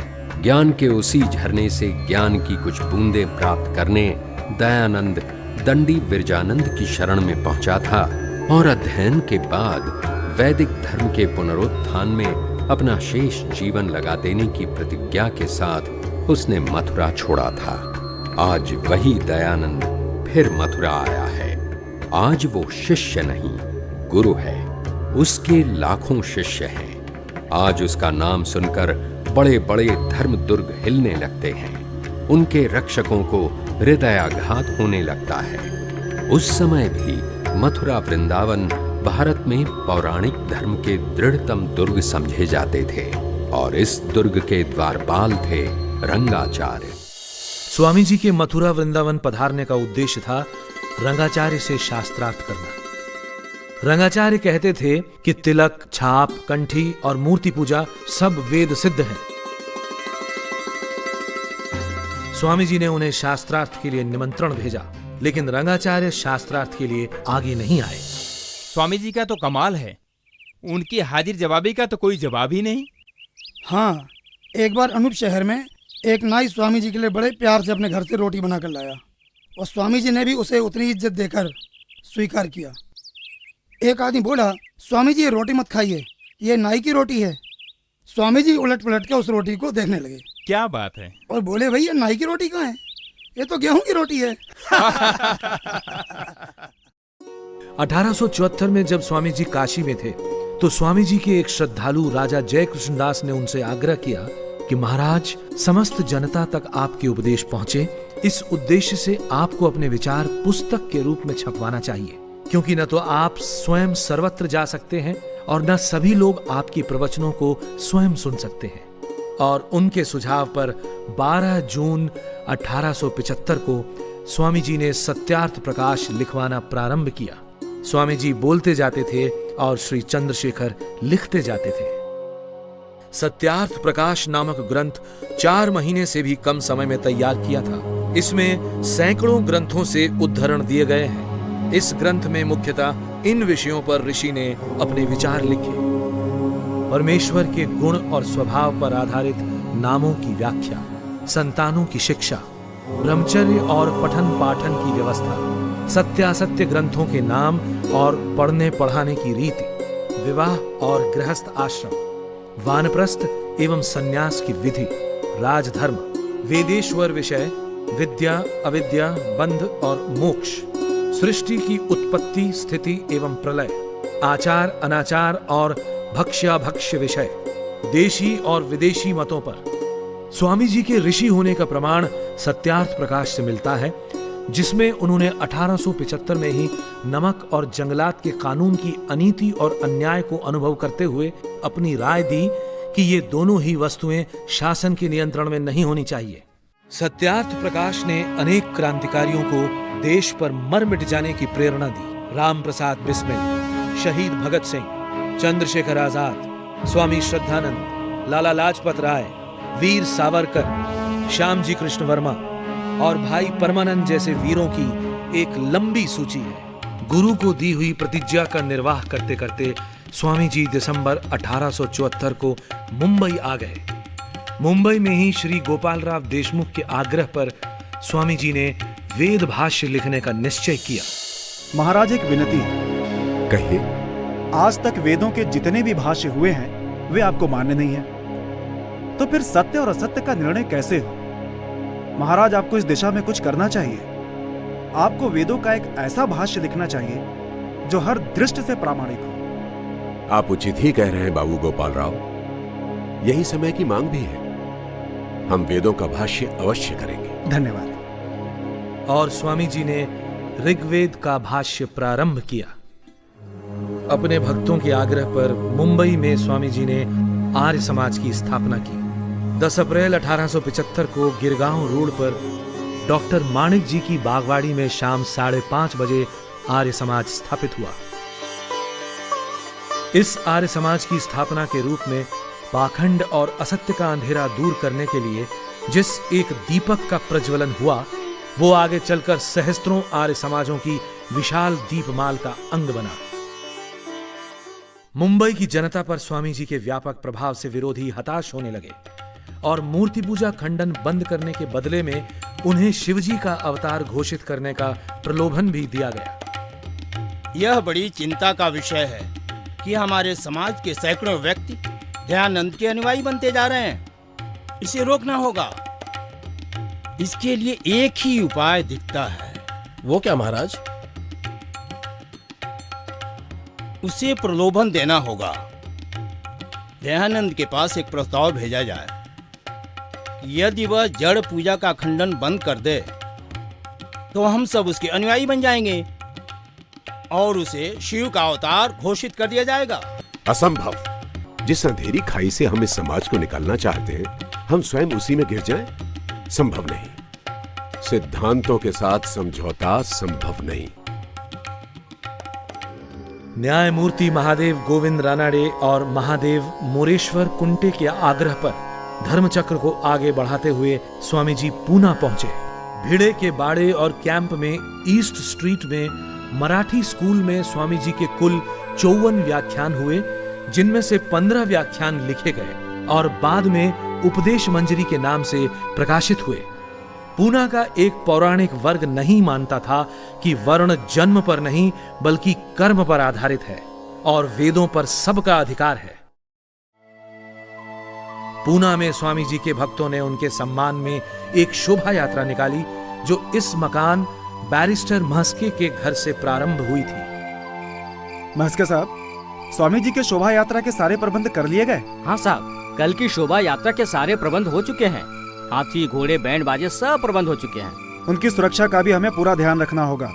ज्ञान के उसी झरने से ज्ञान की कुछ बूंदें प्राप्त करने दयानंद दंडी विरजानंद की शरण में पहुंचा था और अध्ययन के बाद वैदिक धर्म के पुनरुत्थान में अपना शेष जीवन लगा देने की प्रतिज्ञा के साथ उसने मथुरा छोड़ा था। आज वही दयानंद फिर मथुरा आया है। आज वो शिष्य नहीं, गुरु है। उसके लाखों शिष्य हैं। आज उसका नाम सुनकर बड़े बड़े धर्म दुर्ग हिलने लगते हैं। उनके रक्षकों को हृदयाघात होने लगता है। उस समय भी मथुरा वृंदावन भारत में पौराणिक धर्म के दृढ़तम दुर्ग समझे जाते थे और इस दुर्ग के द्वारपाल थे रंगाचार्य। स्वामी जी के मथुरा वृंदावन पधारने का उद्देश्य था रंगाचार्य से शास्त्रार्थ करना। रंगाचार्य कहते थे कि तिलक, छाप, कंठी और मूर्ति पूजा सब वेद सिद्ध है। स्वामी जी ने उन्हें शास्त्रार्थ के लिए निमंत्रण भेजा, लेकिन रंगाचार्य शास्त्रार्थ के लिए आगे नहीं आए। स्वामी जी का तो कमाल है, उनकी हाजिर जवाबी का तो कोई जवाब ही नहीं। हाँ, एक बार अनूप शहर में एक नाई स्वामी जी के लिए बड़े प्यार से अपने घर से रोटी बनाकर लाया और स्वामी जी ने भी उसे उतनी इज्जत देकर स्वीकार किया। एक आदमी बोला, स्वामी जी ये रोटी मत खाइए, ये नाई की रोटी है। स्वामी जी उलट पलट के उस रोटी को देखने लगे। क्या बात है? और बोले, भाई ये नाई की रोटी कहाँ है? ये तो गेहूं की रोटी है। 1874 में जब स्वामी जी काशी में थे तो स्वामी जी के एक श्रद्धालु राजा जय कृष्णदास ने उनसे आग्रह किया कि महाराज, समस्त जनता तक आपके उपदेश पहुंचे, इस उद्देश्य से आपको अपने विचार पुस्तक के रूप में छपवाना चाहिए, क्योंकि न तो आप स्वयं सर्वत्र जा सकते हैं और न सभी लोग आपके प्रवचनों को स्वयं सुन सकते हैं। और उनके सुझाव पर 12 जून 1875 को स्वामी जी ने सत्यार्थ प्रकाश लिखवाना प्रारंभ किया। स्वामी जी बोलते जाते थे और श्री चंद्रशेखर लिखते जाते थे। सत्यार्थ प्रकाश नामक ग्रंथ 4 महीने से भी कम समय में तैयार किया था। इसमें सैकड़ों ग्रंथों से उद्धरण दिए गए हैं। इस ग्रंथ में मुख्यतः इन विषयों पर ऋषि ने अपने विचार लिखे। परमेश्वर के गुण और स्वभाव पर आधारित नामों की व्याख्या, संतानों की शिक्षा, ब्रह्मचर्य और पठन पाठन की व्यवस्था, सत्यासत्य ग्रंथों के नाम और पढ़ने पढ़ाने की रीति, विवाह और गृहस्थ आश्रम, वानप्रस्थ एवं सन्यास की विधि, राजधर्म, वेदेश्वर विषय, विद्या अविद्या, बंध और मोक्ष, सृष्टि की उत्पत्ति स्थिति एवं प्रलय, आचार अनाचार और भक्ष्याभक्ष्य विषय, देशी और विदेशी मतों पर। स्वामी जी के ऋषि होने का प्रमाण सत्यार्थ प्रकाश से मिलता है, जिसमें उन्होंने 1875 में ही नमक और जंगलात के कानून की अनीति और अन्याय को अनुभव करते हुए अपनी राय दी कि ये दोनों ही वस्तुएं शासन के नियंत्रण में नहीं होनी चाहिए। सत्यार्थ प्रकाश ने अनेक क्रांतिकारियों को देश पर मर मिट जाने की प्रेरणा दी। राम प्रसाद बिस्मिल, शहीद भगत सिंह, चंद्रशेखर आजाद, स्वामी श्रद्धानंद, लाला लाजपत राय, वीर सावरकर, श्याम जी कृष्ण वर्मा और भाई परमानंद जैसे वीरों की एक लंबी सूची है। गुरु को दी हुई प्रतिज्ञा का निर्वाह करते करते स्वामी जी दिसंबर 1874 को मुंबई आ गए। मुंबई में ही श्री गोपालराव देशमुख के आग्रह पर स्वामी जी ने वेद भाष्य लिखने का निश्चय किया। महाराज, एक विनती है। कहिए। आज तक वेदों के जितने भी भाष्य हुए हैं वे आपको मान्य नहीं है, तो फिर सत्य और असत्य का निर्णय कैसे हो? महाराज, आपको इस दिशा में कुछ करना चाहिए। आपको वेदों का एक ऐसा भाष्य लिखना चाहिए जो हर दृष्टि से प्रामाणिक हो। आप उचित ही कह रहे हैं बाबू गोपाल राव, यही समय की मांग भी है। हम वेदों का भाष्य अवश्य करेंगे। धन्यवाद। और स्वामी जी ने ऋग्वेद का भाष्य प्रारंभ किया। अपने भक्तों के आग्रह पर मुंबई में स्वामी जी ने आर्य समाज की स्थापना की। 10 अप्रैल 1875 को गिरगांव रोड पर डॉक्टर माणिक जी की बागवाड़ी में शाम 5:30 बजे आर्य समाज स्थापित हुआ। इस आर्य समाज की स्थापना के रूप में पाखंड और असत्य का अंधेरा दूर करने के लिए जिस एक दीपक का प्रज्वलन हुआ, वो आगे चलकर सहस्त्रों आर्य समाजों की विशाल दीपमाल का अंग बना। मुंबई की जनता पर स्वामी जी के व्यापक प्रभाव से विरोधी हताश होने लगे और मूर्ति पूजा खंडन बंद करने के बदले में उन्हें शिवजी का अवतार घोषित करने का प्रलोभन भी दिया गया। यह बड़ी चिंता का विषय है कि हमारे समाज के सैकड़ों व्यक्ति दयानंद के अनुयायी बनते जा रहे हैं। इसे रोकना होगा। इसके लिए एक ही उपाय दिखता है। वो क्या महाराज? उसे प्रलोभन देना होगा। दयानंद के पास एक प्रस्ताव भेजा जाए। यदि वह जड़ पूजा का खंडन बंद कर दे तो हम सब उसके अनुयायी बन जाएंगे और उसे शिव का अवतार घोषित कर दिया जाएगा। असंभव। जिस अंधेरी खाई से हम इस समाज को निकालना चाहते हैं, हम स्वयं उसी में गिर जाएं? संभव नहीं। सिद्धांतों के साथ समझौता संभव नहीं। न्यायमूर्ति महादेव गोविंद रानाडे और महादेव मोरेश्वर कुंटे के आग्रह पर धर्मचक्र को आगे बढ़ाते हुए स्वामी जी पूना पहुंचे। भिड़े के बाड़े और कैंप में ईस्ट स्ट्रीट में मराठी स्कूल में स्वामी जी के कुल 54 व्याख्यान हुए, जिनमें से 15 व्याख्यान लिखे गए और बाद में उपदेश मंजरी के नाम से प्रकाशित हुए। पूना का एक पौराणिक वर्ग नहीं मानता था कि वर्ण जन्म पर नहीं बल्कि कर्म पर आधारित है और वेदों पर सबका अधिकार है। पूना में स्वामी जी के भक्तों ने उनके सम्मान में एक शोभा यात्रा निकाली जो इस मकान बैरिस्टर महस्के के घर से प्रारंभ हुई थी। महस्के साहब, स्वामी जी के शोभा यात्रा के सारे प्रबंध कर लिए गए? हाँ साहब, कल की शोभा यात्रा के सारे प्रबंध हो चुके हैं। हाथी, घोड़े, बैंड बाजे सब प्रबंध हो चुके हैं। उनकी सुरक्षा का भी हमें पूरा ध्यान रखना होगा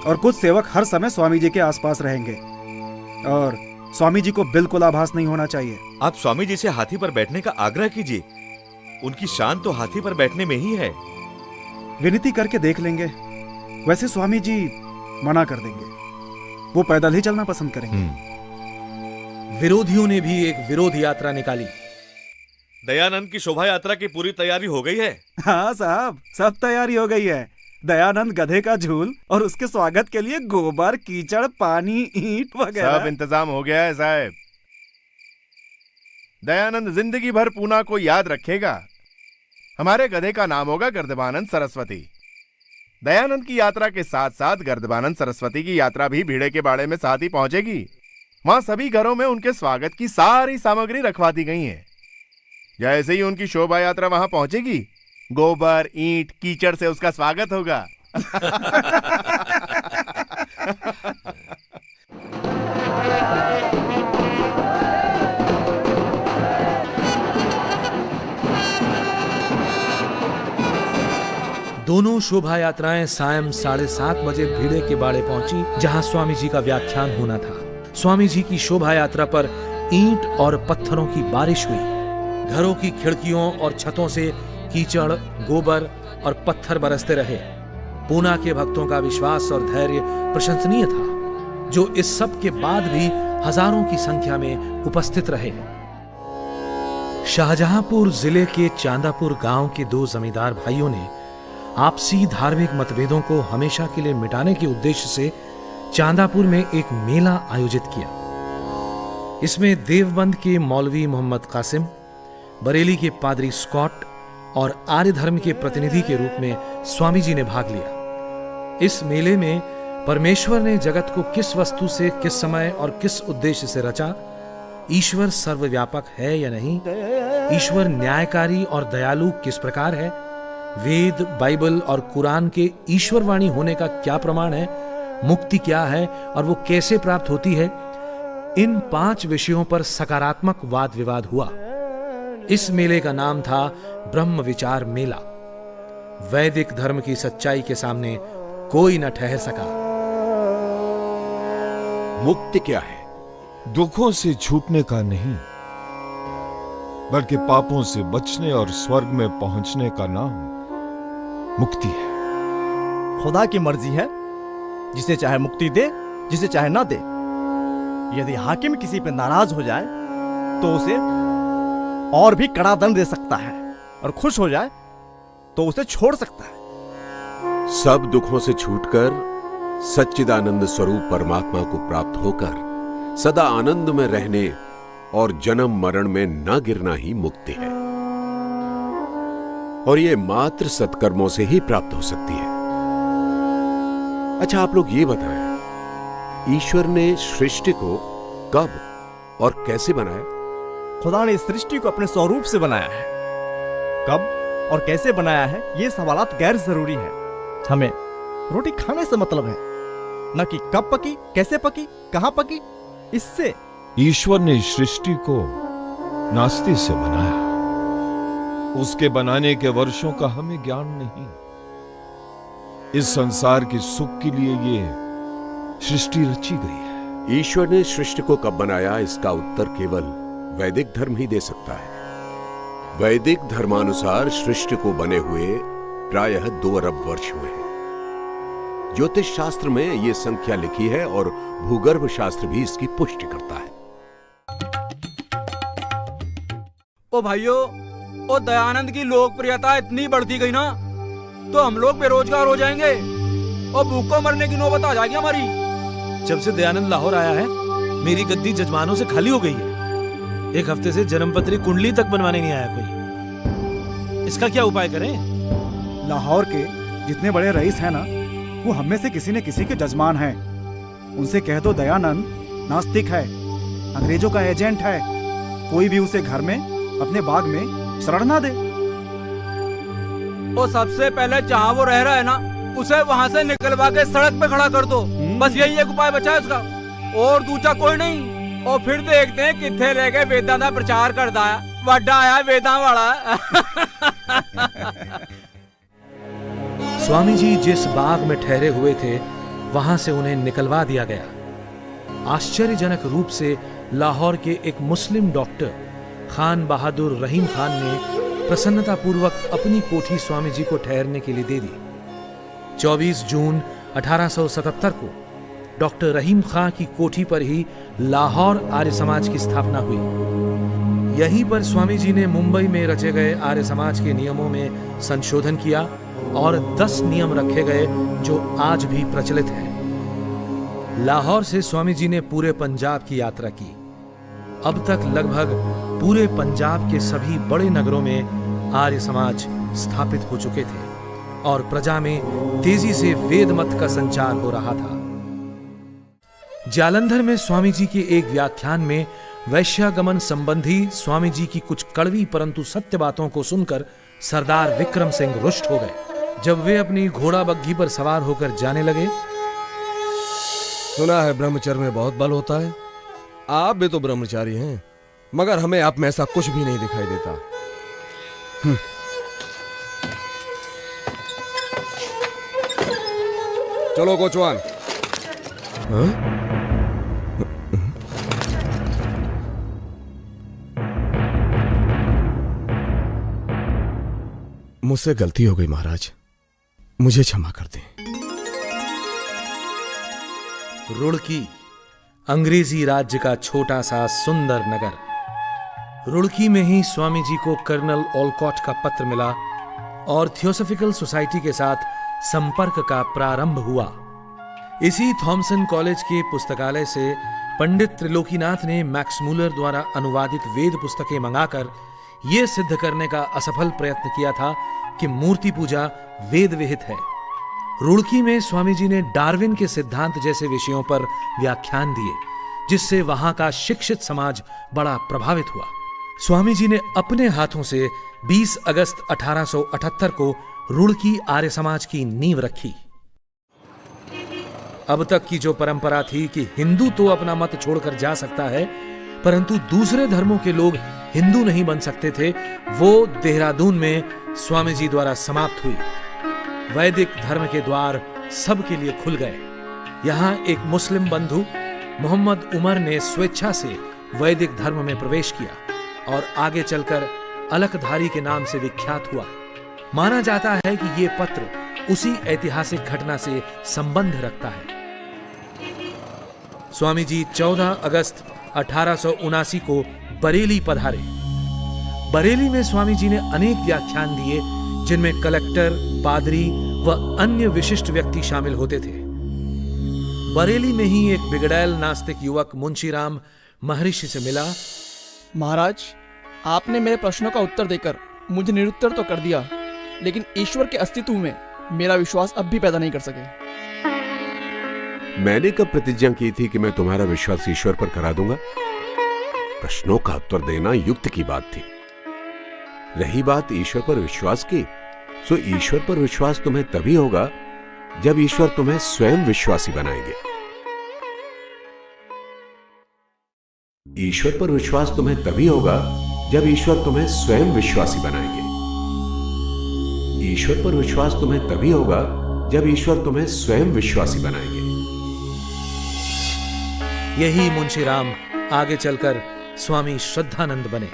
और कुछ सेवक हर समय स्वामी जी के आसपास रहेंगे और स्वामी जी को बिल्कुल आभास नहीं होना चाहिए। आप स्वामी जी से हाथी पर बैठने का आग्रह कीजिए। उनकी शान तो हाथी पर बैठने में ही है। विनती करके देख लेंगे। वैसे स्वामी जी मना कर देंगे, वो पैदल ही चलना पसंद करेंगे। विरोधियों ने भी एक विरोध यात्रा निकाली। दयानंद की शोभा यात्रा की पूरी तैयारी हो गई है? हाँ साहब, सब तैयारी हो गई है। दयानंद गधे का झूल और उसके स्वागत के लिए गोबर, कीचड़, पानी, ईंट वगैरह सब इंतजाम हो गया है साहब। दयानंद जिंदगी भर पूना को याद रखेगा। हमारे गधे का नाम होगा गर्दबानंद सरस्वती। दयानंद की यात्रा के साथ साथ गर्दबानंद सरस्वती की यात्रा भी भीड़े के बाड़े में साथ ही पहुंचेगी। वहां सभी घरों में उनके स्वागत की सारी सामग्री रखवा दी गई है। जैसे ही उनकी शोभा यात्रा वहां पहुंचेगी, गोबर, ईंट, कीचड़ से उसका स्वागत होगा। दोनों शोभा यात्राएं सायं 7:30 बजे भीड़े के बाड़े पहुंची, जहां स्वामी जी का व्याख्यान होना था। स्वामी जी की शोभा यात्रा पर ईंट और पत्थरों की बारिश हुई। घरों की खिड़कियों और छतों से कीचड़, गोबर और पत्थर बरसते रहे। पूना के भक्तों का विश्वास और धैर्य प्रशंसनीय था, जो इस सब के बाद भी हजारों की संख्या में उपस्थित रहे। शाहजहांपुर जिले के चांदापुर गांव के दो जमींदार भाइयों ने आपसी धार्मिक मतभेदों को हमेशा के लिए मिटाने के उद्देश्य से चांदापुर में एक मेला आयोजित किया। इसमें देवबंद के मौलवी मोहम्मद कासिम, बरेली के पादरी स्कॉट और आर्य धर्म के प्रतिनिधि के रूप में स्वामी जी ने भाग लिया। इस मेले में परमेश्वर ने जगत को किस वस्तु से, किस समय और किस उद्देश्य से रचा, ईश्वर सर्वव्यापक है या नहीं, ईश्वर न्यायकारी और दयालु किस प्रकार है, वेद, बाइबल और कुरान के ईश्वरवाणी होने का क्या प्रमाण है, मुक्ति क्या है और वो कैसे प्राप्त होती है, इन 5 विषयों पर सकारात्मक वाद विवाद हुआ। इस मेले का नाम था ब्रह्म विचार मेला। वैदिक धर्म की सच्चाई के सामने कोई न ठहर सका। मुक्ति क्या है? दुखों से छूटने का नहीं, बल्कि पापों से बचने और स्वर्ग में पहुंचने का नाम मुक्ति है। खुदा की मर्जी है, जिसे चाहे मुक्ति दे, जिसे चाहे ना दे। यदि हाकिम किसी पे नाराज हो जाए तो उसे और भी कड़ा दंड दे सकता है, और खुश हो जाए तो उसे छोड़ सकता है। सब दुखों से छूटकर सच्चिदानंद स्वरूप परमात्मा को प्राप्त होकर सदा आनंद में रहने और जन्म मरण में न गिरना ही मुक्ति है, और ये मात्र सत्कर्मों से ही प्राप्त हो सकती है। अच्छा, आप लोग ये बताएं, ईश्वर ने सृष्टि को कब और कैसे बनाया? खुदा ने इस सृष्टि को अपने स्वरूप से बनाया है। कब और कैसे बनाया है, ये सवालात गैर जरूरी है। हमें रोटी खाने से मतलब है, न कि कब पकी, कैसे पकी, कहां पकी। इससे ईश्वर ने सृष्टि को नास्ति से बनाया। उसके बनाने के वर्षों का हमें ज्ञान नहीं। इस संसार के सुख के लिए ये सृष्टि रची गई है। ईश्वर ने सृष्टि को कब बनाया, इसका उत्तर केवल वैदिक धर्म ही दे सकता है। वैदिक धर्मानुसार सृष्टि को बने हुए प्रायः 2 अरब वर्ष हुए हैं। ज्योतिष शास्त्र में ये संख्या लिखी है और भूगर्भ शास्त्र भी इसकी पुष्टि करता है। ओ भाइयों, ओ दयानंद की लोकप्रियता इतनी बढ़ती गई ना, तो हम लोग बेरोजगार हो जाएंगे और भूखों मरने की नौबत आ जाएगी हमारी। जब से दयानंद लाहौर आया है, मेरी गद्दी जजमानों से खाली हो गई है। 1 हफ्ते से जन्मपत्री कुंडली तक बनवाने नहीं आया कोई। इसका क्या उपाय करें? लाहौर के जितने बड़े रईस हैं ना, वो हम में से किसी न किसी के जजमान हैं। उनसे कह दो दयानंद नास्तिक है, अंग्रेजों का एजेंट है, कोई भी उसे घर में, अपने बाग में शरण ना दे। और सबसे पहले जहाँ वो रह रहा है ना, उसे वहाँ से निकलवा के सड़क पे खड़ा कर दो। बस यही एक उपाय बचा है उसका, और दूसरा कोई नहीं। और फिर देखते हैं कितने रह गए वेदां दा प्रचार करता है। वड्डा आया वेदां वाला। स्वामी जी जिस बाग में ठहरे हुए थे, वहां से उन्हें निकलवा दिया गया। आश्चर्यजनक रूप से लाहौर के एक मुस्लिम डॉक्टर खान बहादुर रहीम खान ने प्रसन्नतापूर्वक अपनी कोठी स्वामी जी को ठहरने के लिए दे दी। 24 जून 1877 को डॉक्टर रहीम खां की कोठी पर ही लाहौर आर्य समाज की स्थापना हुई। यहीं पर स्वामी जी ने मुंबई में रचे गए आर्य समाज के नियमों में संशोधन किया और 10 नियम रखे गए जो आज भी प्रचलित हैं। लाहौर से स्वामी जी ने पूरे पंजाब की यात्रा की। अब तक लगभग पूरे पंजाब के सभी बड़े नगरों में आर्य समाज स्थापित हो चुके थे और प्रजा में तेजी से वेद मत का संचार हो रहा था। जालंधर में स्वामी जी के एक व्याख्यान में वैश्यागमन संबंधी स्वामी जी की कुछ कड़वी परंतु सत्य बातों को सुनकर सरदार विक्रम सिंह रुष्ट हो गए। जब वे अपनी घोड़ा बग्घी पर सवार होकर जाने लगे, सुना है ब्रह्मचर्य में बहुत बल होता है। आप भी तो ब्रह्मचारी हैं, मगर हमें आप में ऐसा कुछ भी नहीं दिखाई देता। चलो कोचवान। मुझसे गलती हो गई महाराज, मुझे क्षमा कर दें। रुड़की अंग्रेजी राज्य का छोटा सा सुंदर नगर। रुड़की में ही स्वामी जी को कर्नल ओलकॉट का पत्र मिला और थियोसॉफिकल सोसाइटी के साथ संपर्क का प्रारंभ हुआ। इसी थॉमसन कॉलेज के पुस्तकालय से पंडित त्रिलोकीनाथ ने मैक्स मूलर द्वारा अनुवादित वेद पुस्तकें मंगाकर यह सिद्ध करने का असफल प्रयत्न किया था कि मूर्ति पूजा वेद विहित है। रुड़की में स्वामी जी ने डार्विन के सिद्धांत जैसे विषयों पर व्याख्यान दिए, जिससे वहां का शिक्षित समाज बड़ा प्रभावित हुआ। स्वामी जी ने अपने हाथों से 20 अगस्त 1878 को रुड़की आर्य समाज की नींव रखी। अब तक की जो परंपरा थी कि हिंदू तो अपना मत छोड़कर जा सकता है, परंतु दूसरे धर्मों के लोग हिंदू नहीं बन सकते थे, वो देहरादून में स्वामी जी द्वारा समाप्त हुई। वैदिक धर्म के द्वार सबके लिए खुल गए। यहां एक मुस्लिम बंधु मोहम्मद उमर ने स्वेच्छा से वैदिक धर्म में प्रवेश किया और आगे चलकर अलकधारी के नाम से विख्यात हुआ। माना जाता है कि यह पत्र उसी ऐतिहासिक घटना से संबंध रखता है। स्वामी जी 14 अगस्त 1879 को बरेली पधारे। बरेली में स्वामी जी ने अनेक व्याख्यान दिए, जिनमें कलेक्टर, पादरी व अन्य विशिष्ट व्यक्ति शामिल होते थे। बरेली में ही एक बिगड़ैल नास्तिक युवक मुंशीराम महर्षि से मिला। महाराज, आपने मेरे प्रश्नों का उत्तर देकर मुझे निरुत्तर तो कर दिया, लेकिन ईश्वर के अस्तित्व में मेरा विश्वास अब भी पैदा नहीं कर सके। मैंने कब प्रतिज्ञा की थी कि मैं तुम्हारा विश्वास ईश्वर पर करा दूंगा? प्रश्नों का उत्तर देना युक्त की बात थी। रही बात ईश्वर पर विश्वास की, सो ईश्वर पर विश्वास तुम्हें तभी होगा जब ईश्वर तुम्हें स्वयं विश्वासी बनाएंगे। ईश्वर पर विश्वास तुम्हें तभी होगा जब ईश्वर तुम्हें स्वयं विश्वासी बनाएंगे। ईश्वर पर विश्वास तुम्हें तभी होगा जब ईश्वर तुम्हें स्वयं विश्वासी बनाएंगे। यही मुंशीराम आगे चलकर स्वामी श्रद्धानंद बने।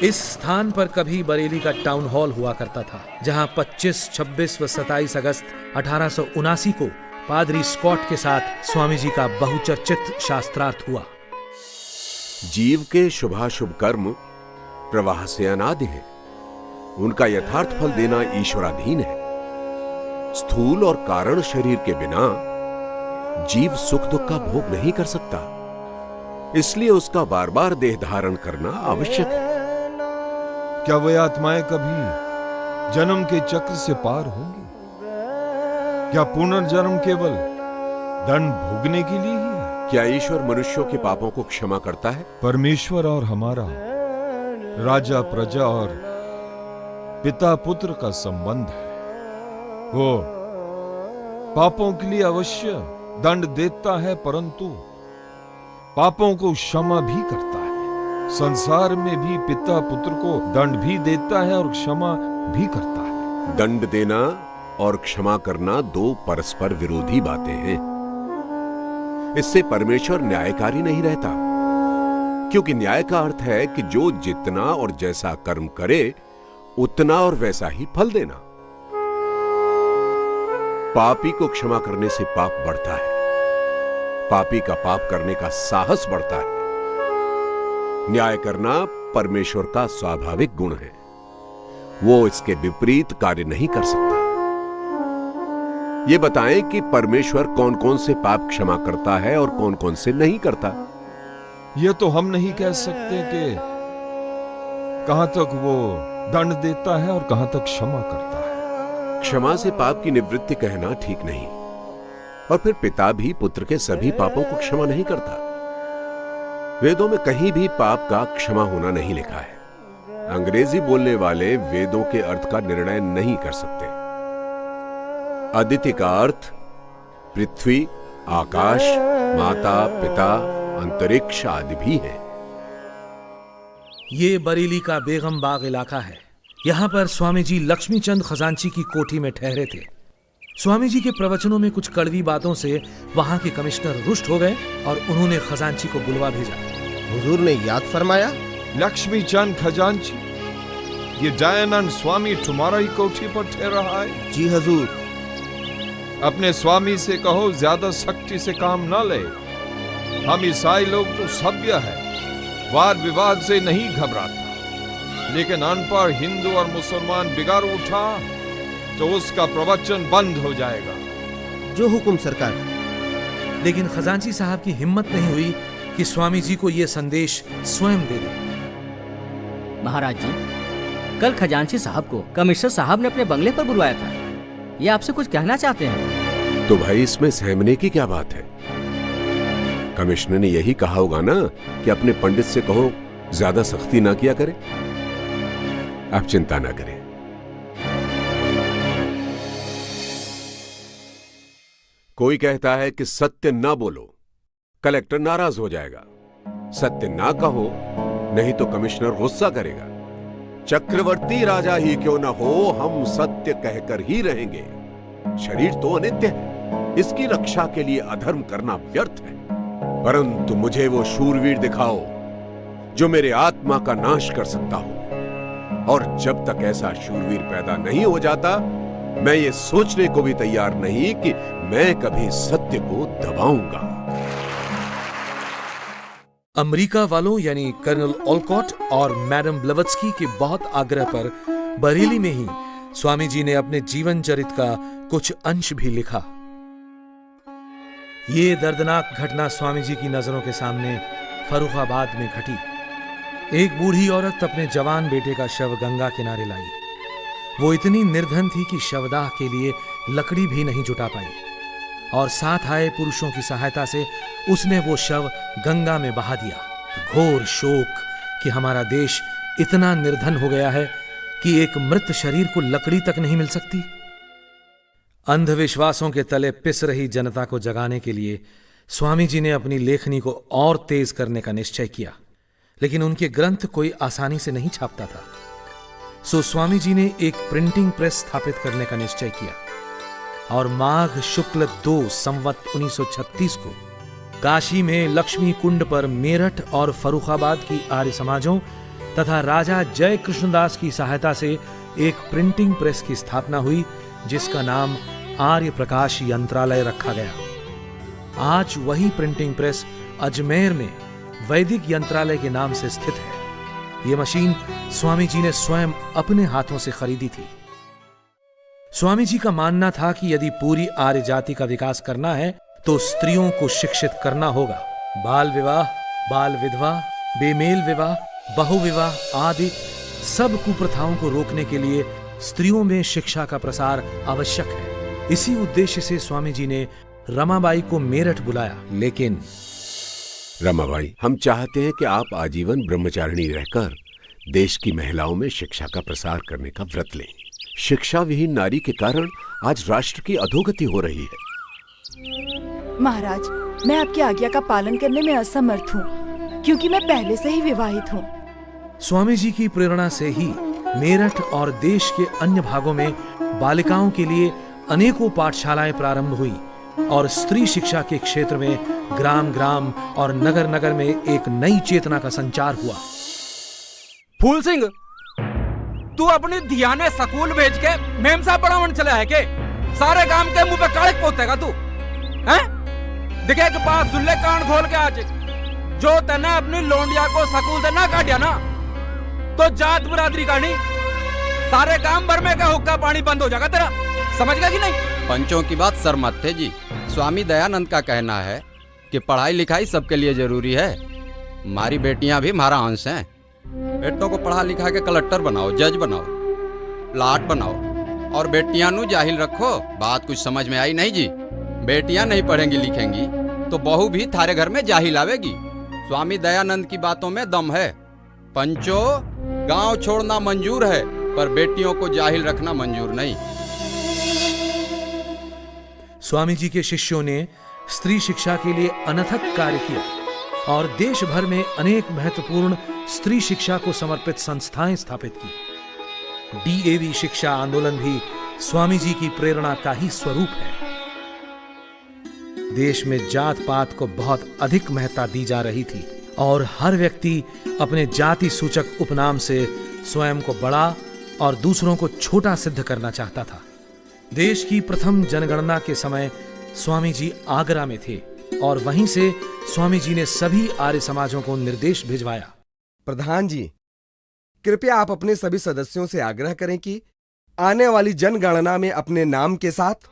इस स्थान पर कभी बरेली का टाउन हॉल हुआ करता था, जहां 25, 26 व 27 अगस्त 1879 को पादरी स्कॉट के साथ स्वामी जी का बहुचर्चित शास्त्रार्थ हुआ। जीव के शुभाशुभ कर्म प्रवाह से अनादि है। उनका यथार्थ फल देना ईश्वराधीन है। स्थूल और कारण शरीर के बिना जीव सुख दुख का भोग नहीं कर सकता, इसलिए उसका बार बार देह धारण करना आवश्यक है। क्या वे आत्माएं कभी जन्म के चक्र से पार होंगी? क्या पुनर्जन्म केवल दंड भोगने के लिए ही है? क्या ईश्वर मनुष्यों के पापों को क्षमा करता है? परमेश्वर और हमारा राजा प्रजा और पिता पुत्र का संबंध है। वो पापों के लिए अवश्य दंड देता है, परंतु पापों को क्षमा भी करता है। संसार में भी पिता पुत्र को दंड भी देता है और क्षमा भी करता है। दंड देना और क्षमा करना दो परस्पर विरोधी बातें हैं। इससे परमेश्वर न्यायकारी नहीं रहता, क्योंकि न्याय का अर्थ है कि जो जितना और जैसा कर्म करे उतना और वैसा ही फल देना। पापी को क्षमा करने से पाप बढ़ता है, पापी का पाप करने का साहस बढ़ता है। न्याय करना परमेश्वर का स्वाभाविक गुण है, वो इसके विपरीत कार्य नहीं कर सकता। ये बताएं कि परमेश्वर कौन कौन से पाप क्षमा करता है और कौन कौन से नहीं करता। ये तो हम नहीं कह सकते कि कहां तक वो दंड देता है और कहां तक क्षमा करता है। क्षमा से पाप की निवृत्ति कहना ठीक नहीं, और फिर पिता भी पुत्र के सभी पापों को क्षमा नहीं करता। वेदों में कहीं भी पाप का क्षमा होना नहीं लिखा है। अंग्रेजी बोलने वाले वेदों के अर्थ का निर्णय नहीं कर सकते। अदिति का अर्थ पृथ्वी, आकाश, माता, पिता, अंतरिक्ष आदि भी है। ये बरेली का बेगम बाग इलाका है। यहाँ पर स्वामी जी लक्ष्मीचंद खजांची की कोठी में ठहरे थे। स्वामी जी के प्रवचनों में कुछ कड़वी बातों से वहां के कमिश्नर रुष्ट हो गए और उन्होंने खजांची को बुलवा भेजा। हुजूर ने याद फरमाया, लक्ष्मीचंद खजांची, ये दयानंद स्वामी तुम्हारा ही कोठी पर ठहरा है? जी हुजूर। अपने स्वामी से कहो ज्यादा सख्ती से काम ना ले। हम ईसाई लोग तो सभ्य है, वाद विवाद से नहीं घबराता, लेकिन अनपढ़ हिंदू और मुसलमान बिगाड़ उठा तो उसका प्रवचन बंद हो जाएगा। जो हुक्म सरकार। लेकिन खजांची साहब की हिम्मत नहीं हुई कि स्वामी जी को यह संदेश स्वयं दे दे। महाराज जी, कल खजांची साहब को कमिश्नर साहब ने अपने बंगले पर बुलवाया था। ये आपसे कुछ कहना चाहते हैं। तो भाई इसमें सहमने की क्या बात है? कमिश्नर ने यही कहा होगा ना कि अपने पंडित से कहो ज्यादा सख्ती ना किया करे। आप चिंता ना करें। कोई कहता है कि सत्य ना बोलो, कलेक्टर नाराज हो जाएगा। सत्य ना कहो, नहीं तो कमिश्नर गुस्सा करेगा। चक्रवर्ती राजा ही क्यों ना हो, हम सत्य कहकर ही रहेंगे। शरीर तो अनित्य है, इसकी रक्षा के लिए अधर्म करना व्यर्थ है। परंतु मुझे वो शूरवीर दिखाओ जो मेरे आत्मा का नाश कर सकता हो, और जब तक ऐसा शूरवीर पैदा नहीं हो जाता, मैं ये सोचने को भी तैयार नहीं कि मैं कभी सत्य को दबाऊंगा। अमेरिका वालों यानी कर्नल ओलकॉट और मैडम ब्लवत्स्की के बहुत आग्रह पर बरेली में ही स्वामी जी ने अपने जीवन चरित का कुछ अंश भी लिखा। ये दर्दनाक घटना स्वामी जी की नजरों के सामने फर्रुखाबाद में घटी। एक बूढ़ी औरत अपने जवान बेटे का शव गंगा किनारे लाई। वो इतनी निर्धन थी कि शवदाह के लिए लकड़ी भी नहीं जुटा पाई, और साथ आए पुरुषों की सहायता से उसने वो शव गंगा में बहा दिया। घोर शोक कि हमारा देश इतना निर्धन हो गया है कि एक मृत शरीर को लकड़ी तक नहीं मिल सकती। अंधविश्वासों के तले पिस रही जनता को जगाने के लिए स्वामी जी ने अपनी लेखनी को और तेज करने का निश्चय किया, लेकिन उनके ग्रंथ कोई आसानी से नहीं छापता था। सो स्वामी जी ने एक प्रिंटिंग प्रेस स्थापित करने का निश्चय किया, और माघ शुक्ल 2 संवत 1936 को काशी में लक्ष्मी कुंड पर मेरठ और फर्रुखाबाद की आर्य समाजों तथा राजा जय कृष्णदास की सहायता से एक प्रिंटिंग प्रेस की स्थापना हुई, जिसका नाम आर्य प्रकाश यंत्रालय रखा गया। आज वही प्रिंटिंग प्रेस अजमेर में वैदिक यंत्रालय के नाम से स्थित है। यह मशीन स्वामी जी ने स्वयं अपने हाथों से खरीदी थी। स्वामी जी का मानना था कि यदि पूरी आर्य जाति का विकास करना है तो स्त्रियों को शिक्षित करना होगा। बाल विवाह, बाल विधवा, बेमेल विवाह, बहुविवाह आदि सब कुप्रथाओं को रोकने के लिए स्त्रियों में शिक्षा का प्रसार आवश्यक है। इसी उद्देश्य से स्वामी जी ने रमाबाई को मेरठ बुलाया। लेकिन रमाबाई, हम चाहते हैं कि आप आजीवन ब्रह्मचारिणी रहकर देश की महिलाओं में शिक्षा का प्रसार करने का व्रत लें। शिक्षा विहीन नारी के कारण आज राष्ट्र की अधोगति हो रही है। महाराज, मैं आपकी आज्ञा का पालन करने में असमर्थ हूँ, क्योंकि मैं पहले से ही विवाहित हूँ। स्वामी जी की प्रेरणा से ही मेरठ और देश के अन्य भागों में बालिकाओं के लिए अनेकों पाठशालाएं प्रारंभ हुई, और स्त्री शिक्षा के क्षेत्र में ग्राम ग्राम और नगर नगर में एक नई चेतना का संचार हुआ। फूल सिंह, तू अपनी धियाने स्कूल भेज के मेम साहब पढ़ावन चला है के? सारे गांव के मुंह पे कालिक पोतेगा तू, हैं? दिखे के पास सुल्ले कान खोल के आज जो तने अपनी लोंडिया को स्कूल से ना काटिया ना, तो जात बिरादरी का नहीं, सारे गांव भर में का हुक्का पानी बंद हो जाएगा तेरा। समझ गया कि नहीं? पंचों की बात सर मत थे जी। स्वामी दयानंद का कहना है कि पढ़ाई लिखाई सबके लिए जरूरी है। हमारी बेटियां भी हमारा अंश हैं। बेटों को पढ़ा लिखा के कलेक्टर बनाओ, जज बनाओ, प्लाट बनाओ, और बेटियां नु जाहिल रखो। बात कुछ समझ में आई नहीं जी? बेटियां नहीं पढ़ेंगी लिखेंगी तो बहू भी थारे घर में जाहिल आवेगी। स्वामी दयानंद की बातों में दम है। पंचो, गांव छोड़ना मंजूर है, पर बेटियों को जाहिल रखना मंजूर नहीं। स्वामी जी के शिष्यों ने स्त्री शिक्षा के लिए अनथक कार्य किया, और देश भर में अनेक महत्वपूर्ण स्त्री शिक्षा को समर्पित संस्थाएं स्थापित की। डीएवी शिक्षा आंदोलन भी स्वामी जी की प्रेरणा का ही स्वरूप है। देश में जात पात को बहुत अधिक महत्ता दी जा रही थी, और हर व्यक्ति अपने जाति सूचक उपनाम से स्वयं को बड़ा और दूसरों को छोटा सिद्ध करना चाहता था। देश की प्रथम जनगणना के समय स्वामी जी आगरा में थे, और वहीं से स्वामी जी ने सभी आर्य समाजों को निर्देश भिजवाया प्रधान जी, कृपया आप अपने सभी सदस्यों से आग्रह करें कि आने वाली जनगणना में अपने नाम के साथ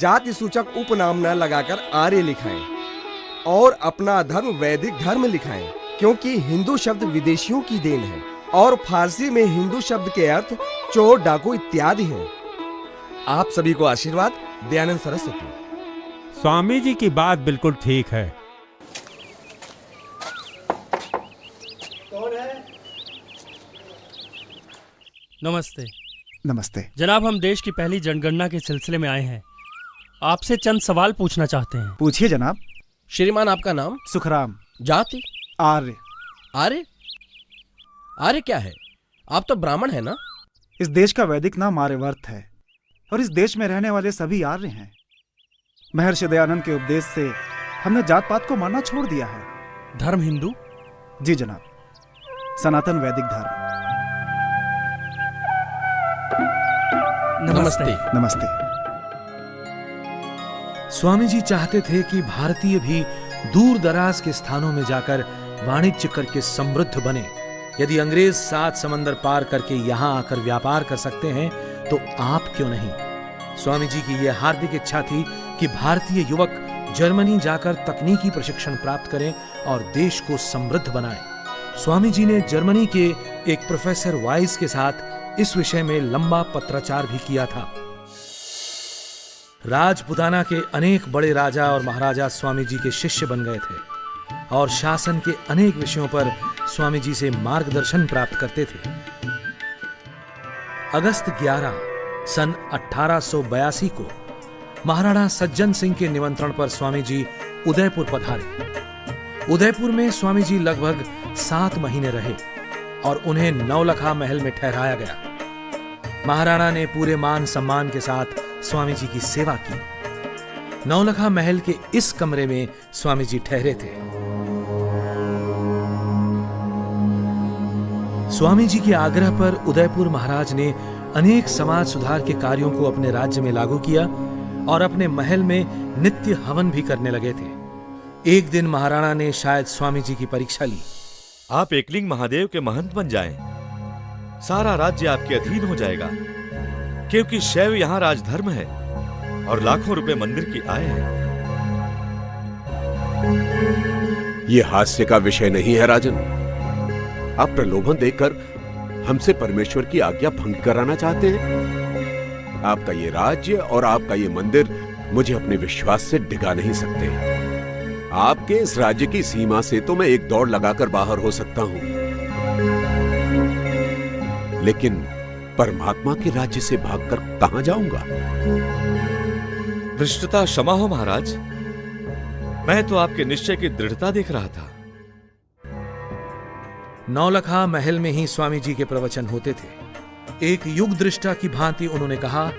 जाति सूचक उपनाम न लगाकर आर्य लिखाएं और अपना धर्म वैदिक धर्म लिखाएं, क्योंकि हिंदू शब्द विदेशियों की देन है और फारसी में हिंदू शब्द के अर्थ चोर, डाकू इत्यादि हैं। आप सभी को आशीर्वाद। दयानंद सरस्वती। स्वामी जी की बात बिल्कुल ठीक है। नमस्ते। नमस्ते जनाब, हम देश की पहली जनगणना के सिलसिले में आए हैं। आपसे चंद सवाल पूछना चाहते हैं। पूछिए जनाब। श्रीमान, आपका नाम? सुखराम। जाति? आर्य। आर्य? आर्य क्या है? आप तो ब्राह्मण है ना? इस देश का वैदिक नाम आर्यवर्त है और इस देश में रहने वाले सभी आर्य हैं। महर्षि दयानंद के उपदेश से हमने जात पात को मानना छोड़ दिया है। धर्म हिंदू? जी जनाब, सनातन वैदिक धर्म। नमस्ते। नमस्ते। स्वामी जी चाहते थे कि भारतीय भी दूर दराज के स्थानों में जाकर वाणिज्य करके समृद्ध बने। यदि अंग्रेज 7 समंदर पार करके यहां आकर व्यापार कर सकते हैं तो आप क्यों नहीं। स्वामी जी की यह हार्दिक इच्छा थी कि भारतीय युवक जर्मनी जाकर तकनीकी प्रशिक्षण प्राप्त करें और देश को समृद्ध बनाएं। स्वामी जी ने जर्मनी के एक प्रोफेसर वाइस के साथ इस विषय में लंबा पत्राचार भी किया था। राजपुताना के अनेक बड़े राजा और महाराजा स्वामी जी के शिष्य बन गए थे और शासन के अनेक विषयों पर स्वामी जी से मार्गदर्शन प्राप्त करते थे। अगस्त 11 सन 1882 को महाराणा सज्जन सिंह के निमंत्रण पर स्वामी जी उदयपुर पधारे। उदयपुर में स्वामी जी लगभग 7 महीने रहे और उन्हें नौलखा महल में ठहराया गया। महाराणा ने पूरे मान सम्मान के साथ स्वामी जी की सेवा की। नौलखा महल के इस कमरे में स्वामी जी ठहरे थे। स्वामी जी के आग्रह पर उदयपुर महाराज ने अनेक समाज सुधार के कार्यों को अपने राज्य में लागू किया और अपने महल में नित्य हवन भी करने लगे थे। एक दिन महाराणा ने शायद स्वामी जी की परीक्षा ली। आप एकलिंग महादेव के महंत बन जाएं, सारा राज्य आपके अधीन हो जाएगा, क्योंकि शैव यहाँ राजधर्म है और लाखों रुपए मंदिर की आय है। ये हास्य का विषय नहीं है राजन। आप प्रलोभन देकर हमसे परमेश्वर की आज्ञा भंग कराना चाहते हैं। आपका ये राज्य और आपका ये मंदिर मुझे अपने विश्वास से डिगा नहीं सकते। आपके इस राज्य की सीमा से तो मैं एक दौड़ लगाकर बाहर हो सकता हूं, लेकिन परमात्मा के राज्य से भागकर कहां जाऊंगा? धृष्टता क्षमा हो महाराज, मैं तो आपके निश्चय की दृढ़ता देख रहा था। नौलखा महल में ही स्वामी जी के प्रवचन होते थे। एक युग दृष्टा की भांति उन्होंने कहा,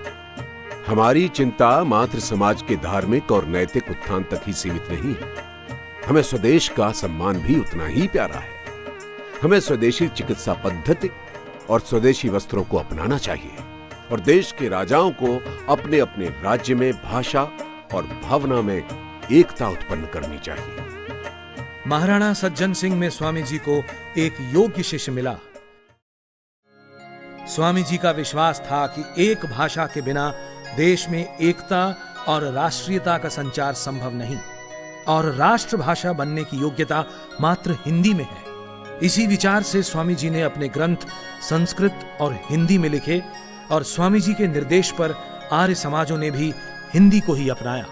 हमारी चिंता मात्र समाज के धार्मिक और नैतिक उत्थान तक ही सीमित नहीं है। हमें स्वदेश का सम्मान भी उतना ही प्यारा है। हमें स्वदेशी चिकित्सा पद्धति और स्वदेशी वस्त्रों को अपनाना चाहिए और देश के राजाओं को अपने अपने राज्य में भाषा और भावना में एकता उत्पन्न करनी चाहिए। महाराणा सज्जन सिंह में स्वामी जी को एक योग्य शिष्य मिला। स्वामी जी का विश्वास था कि एक भाषा के बिना देश में एकता और राष्ट्रीयता का संचार संभव नहीं और राष्ट्रभाषा बनने की योग्यता मात्र हिंदी में है। इसी विचार से स्वामी जी ने अपने ग्रंथ संस्कृत और हिंदी में लिखे और स्वामी जी के निर्देश पर आर्य समाजों ने भी हिंदी को ही अपनाया।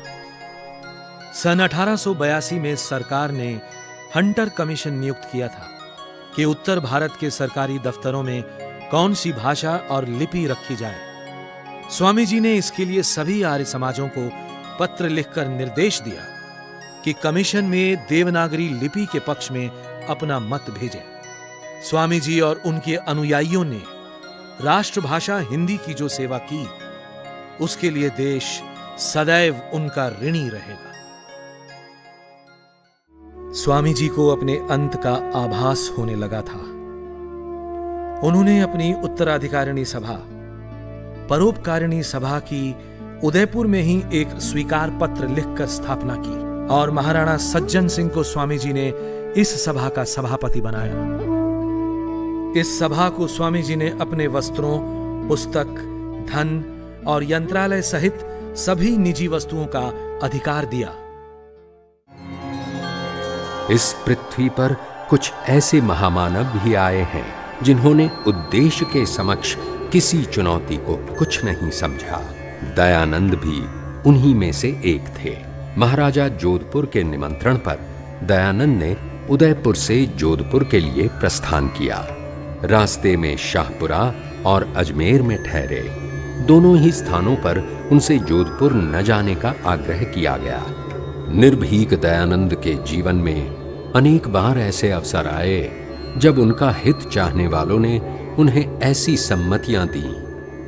सन 1882 में सरकार ने हंटर कमीशन नियुक्त किया था कि उत्तर भारत के सरकारी दफ्तरों में कौन सी भाषा और लिपि रखी जाए। स्वामी जी ने इसके लिए सभी आर्य समाजों को पत्र लिखकर निर्देश दिया कि कमीशन में देवनागरी लिपि के पक्ष में अपना मत भेजें। स्वामी जी और उनके अनुयायियों ने राष्ट्रभाषा हिंदी की जो सेवा की, उसके लिए देश सदैव उनका ऋणी रहेगा। स्वामी जी को अपने अंत का आभास होने लगा था। उन्होंने अपनी उत्तराधिकारिणी सभा, परोपकारिणी सभा की उदयपुर में ही एक स्वीकार पत्र लिखकर स्थापना की और महाराणा सज्जन सिंह को स्वामी जी ने इस सभा का सभापति बनाया। इस सभा को स्वामी जी ने अपने वस्त्रों, पुस्तक, धन और यंत्रालय सहित सभी निजी वस्तुओं का अधिकार दिया। इस पृथ्वी पर कुछ ऐसे महामानव भी आए हैं जिन्होंने उद्देश्य के समक्ष किसी चुनौती को कुछ नहीं समझा। दयानंद भी उन्हीं में से एक थे। महाराजा जोधपुर के निमंत्रण पर दयानंद ने उदयपुर से जोधपुर के लिए प्रस्थान किया। रास्ते में शाहपुरा और अजमेर में ठहरे। दोनों ही स्थानों पर उनसे जोधपुर न जाने का आग्रह किया गया। निर्भीक दयानंद के जीवन में अनेक बार ऐसे अवसर आए जब उनका हित चाहने वालों ने उन्हें ऐसी सम्मतियां दी,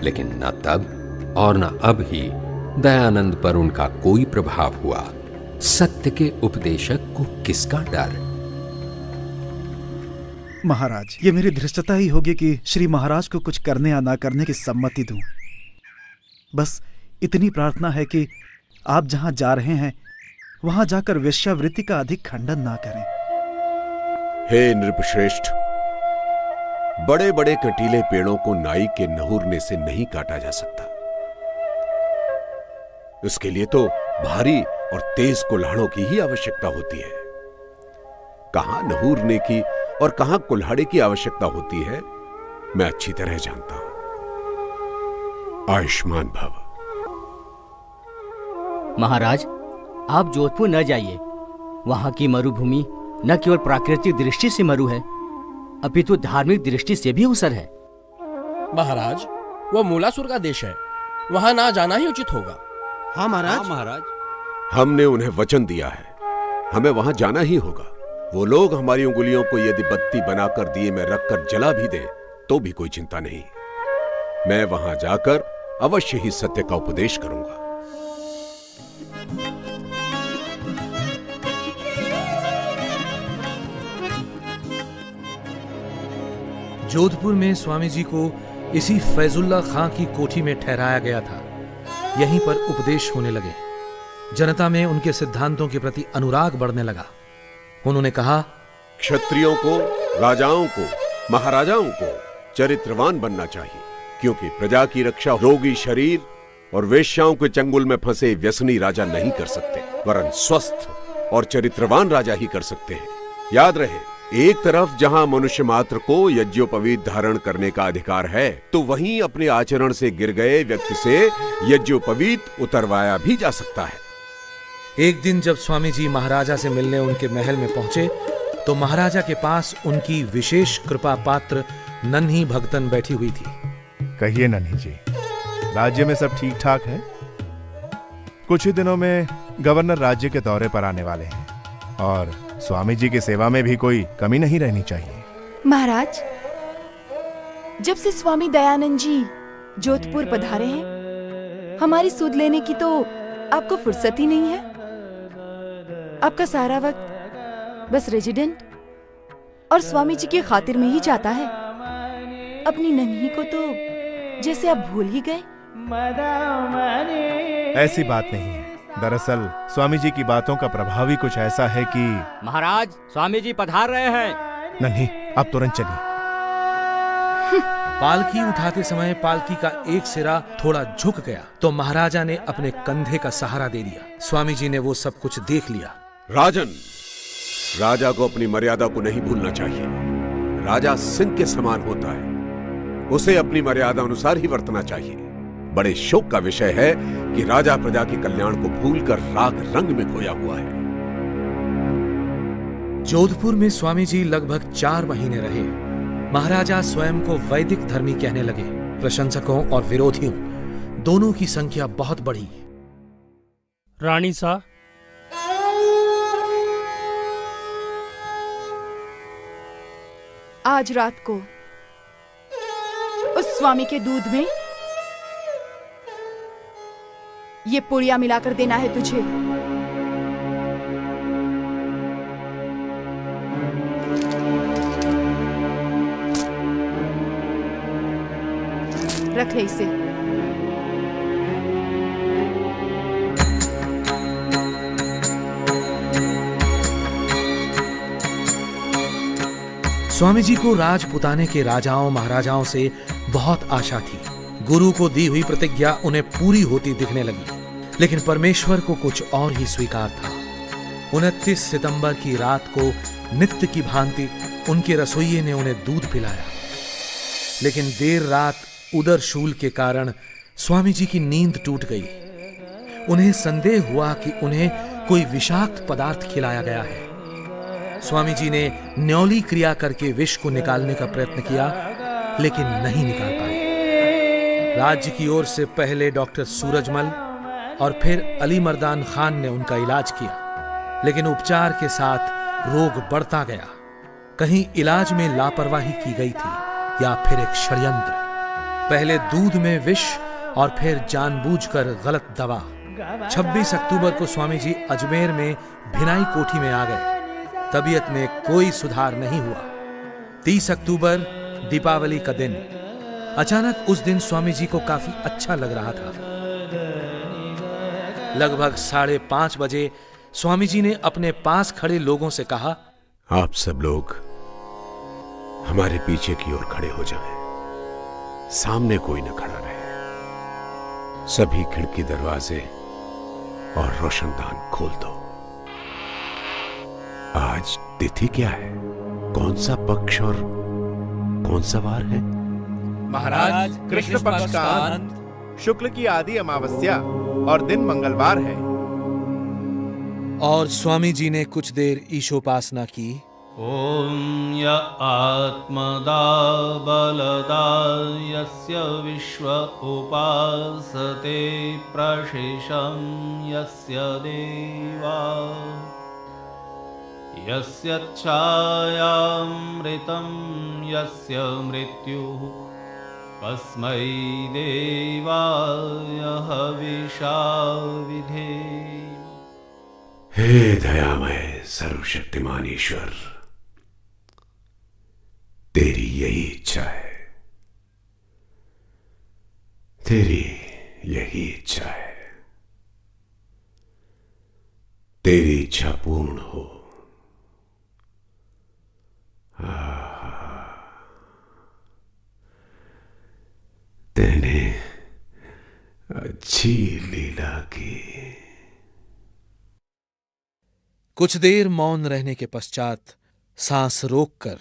लेकिन न तब और न अब ही दयानंद पर उनका कोई प्रभाव हुआ। सत्य के उपदेशक को किसका डर? महाराज, ये मेरी धृष्टता ही होगी कि श्री महाराज को कुछ करने या ना करने की सम्मति दूं। बस इतनी प्रार्थना है कि आप जहां जा रहे हैं वहां जाकर वेश्यावृत्ति का अधिक खंडन ना करें। हे नृपश्रेष्ठ, बड़े बड़े कटीले पेड़ों को नाई के नहुरने से नहीं काटा जा सकता। इसके लिए तो भारी और तेज कुल्हाड़ों की ही आवश्यकता होती है। कहां नहूरने की और कहां कुल्हाड़े की आवश्यकता होती है, मैं अच्छी तरह जानता हूं। आयुष्मान भव। महाराज, आप जोधपुर न जाइए। वहां की मरुभूमि न केवल प्राकृतिक दृष्टि से मरु है, अपितु धार्मिक दृष्टि से भी उसर है। महाराज, वो मूलासुर का देश है, वहां ना जाना ही उचित होगा। हाँ महाराज। हाँ महाराज, हमने उन्हें वचन दिया है, हमें वहां जाना ही होगा। वो लोग हमारी उंगलियों को यदि बत्ती बनाकर दिए में रखकर जला भी दे तो भी कोई चिंता नहीं। मैं वहां जाकर अवश्य ही सत्य का उपदेश करूंगा। जोधपुर में स्वामी जी को इसी फैजुल्ला खां की कोठी में ठहराया गया था। यहीं पर उपदेश होने लगे। जनता में उनके सिद्धांतों के प्रति अनुराग बढ़ने लगा। उन्होंने कहा, क्षत्रियों को, राजाओं को, महाराजाओं को चरित्रवान बनना चाहिए, क्योंकि प्रजा की रक्षा रोगी शरीर और वेश्याओं के चंगुल में फंसे व्यसनी राजा नहीं कर सकते, वरन स्वस्थ और चरित्रवान राजा ही कर सकते हैं। याद रहे, एक तरफ जहां मनुष्य मात्र को यज्ञोपवीत धारण करने का अधिकार है, तो वहीं अपने आचरण से गिर गए व्यक्ति से यज्ञोपवीत उतरवाया भी जा सकता है। एक दिन जब स्वामी जी महाराजा से मिलने उनके महल में पहुंचे तो महाराजा के पास उनकी विशेष कृपा पात्र नन्ही भगतन बैठी हुई थी। कहिए नन्ही जी, राज्य में सब ठीक ठाक है? कुछ ही दिनों में गवर्नर राज्य के दौरे पर आने वाले हैं और स्वामी जी की सेवा में भी कोई कमी नहीं रहनी चाहिए। महाराज, जब से स्वामी दयानंद जी जोधपुर पधारे हैं, हमारी सुध लेने की तो आपको फुर्सत ही नहीं है। आपका सारा वक्त बस रेजिडेंट और स्वामी जी की खातिर में ही जाता है। अपनी नन्ही को तो जैसे आप भूल ही गए। ऐसी बात नहीं है। दरअसल स्वामी जी की बातों का प्रभाव ही कुछ ऐसा है कि महाराज, स्वामी जी पधार रहे हैं। नन्ही, आप तुरंत चलिए। पालकी उठाते समय पालकी का एक सिरा थोड़ा झुक गया तो महाराजा ने अपने कंधे का सहारा दे दिया। स्वामी जी ने वो सब कुछ देख लिया। राजन, राजा को अपनी मर्यादा को नहीं भूलना चाहिए। राजा सिंह के समान होता है, उसे अपनी मर्यादा अनुसार ही वर्तना चाहिए। बड़े शोक का विषय है कि राजा प्रजा के कल्याण को भूलकर राग रंग में खोया हुआ है। जोधपुर में स्वामी जी लगभग 4 महीने रहे। महाराजा स्वयं को वैदिक धर्मी कहने लगे। प्रशंसकों और विरोधियों दोनों की संख्या बहुत बढ़ी। रानी सा, आज रात को उस स्वामी के दूध में ये पुड़िया मिलाकर देना है तुझे। रख ले इसे। स्वामी जी को राजपुताने के राजाओं महाराजाओं से बहुत आशा थी। गुरु को दी हुई प्रतिज्ञा उन्हें पूरी होती दिखने लगी, लेकिन परमेश्वर को कुछ और ही स्वीकार था। 29 सितंबर की रात को नित्य की भांति उनके रसोइये ने उन्हें दूध पिलाया, लेकिन देर रात उदरशूल के कारण स्वामी जी की नींद टूट गई। उन्हें संदेह हुआ कि उन्हें कोई विषाक्त पदार्थ खिलाया गया है। स्वामी जी ने न्यौली क्रिया करके विष को निकालने का प्रयत्न किया, लेकिन नहीं निकाल पाए। राज्य की ओर से पहले डॉक्टर सूरजमल और फिर अली मर्दान खान ने उनका इलाज किया, लेकिन उपचार के साथ रोग बढ़ता गया। कहीं इलाज में लापरवाही की गई थी या फिर एक षड्यंत्र। पहले दूध में विष और फिर जानबूझकर गलत दवा। 26 अक्टूबर को स्वामी जी अजमेर में भिनाई कोठी में आ गए। तबीयत में कोई सुधार नहीं हुआ। 30 अक्टूबर दीपावली का दिन। अचानक उस दिन स्वामी जी को काफी अच्छा लग रहा था। लगभग 5:30 बजे स्वामी जी ने अपने पास खड़े लोगों से कहा, आप सब लोग हमारे पीछे की ओर खड़े हो जाएं। सामने कोई न खड़ा रहे। सभी खिड़की दरवाजे और रोशनदान खोल दो। आज तिथि क्या है? कौन सा पक्ष और कौन सा वार है? महाराज, कृष्ण पक्ष का अंत, शुक्ल की आदि अमावस्या और दिन मंगलवार है। और स्वामी जी ने कुछ देर ईशोपासना की। ओम य आत्मदा बलदा यस्य विश्व उपासते प्रशिशं यस्य देवा यस्य छायामृतं यस्य मृत्युः तस्मै देवाय हविषा विधेम। हे दयामय सर्वशक्तिमान ईश्वर, तेरी यही इच्छा है, तेरी यही इच्छा है। तेरी इच्छा पूर्ण हो। तेने अच्छी लीला की। कुछ देर मौन रहने के पश्चात सांस रोककर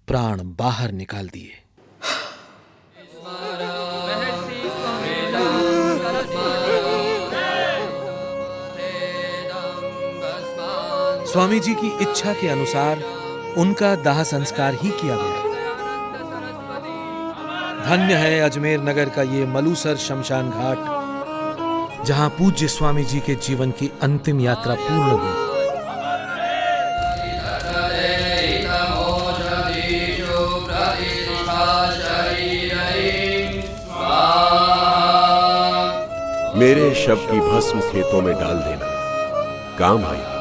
प्राण बाहर निकाल दिए। स्वामी जी की इच्छा के अनुसार उनका दाह संस्कार ही किया गया। धन्य है अजमेर नगर का ये मलूसर शमशान घाट, जहां पूज्य स्वामी जी के जीवन की अंतिम यात्रा पूर्ण हुई। मेरे शव की भस्म खेतों में डाल देना, काम आएगी।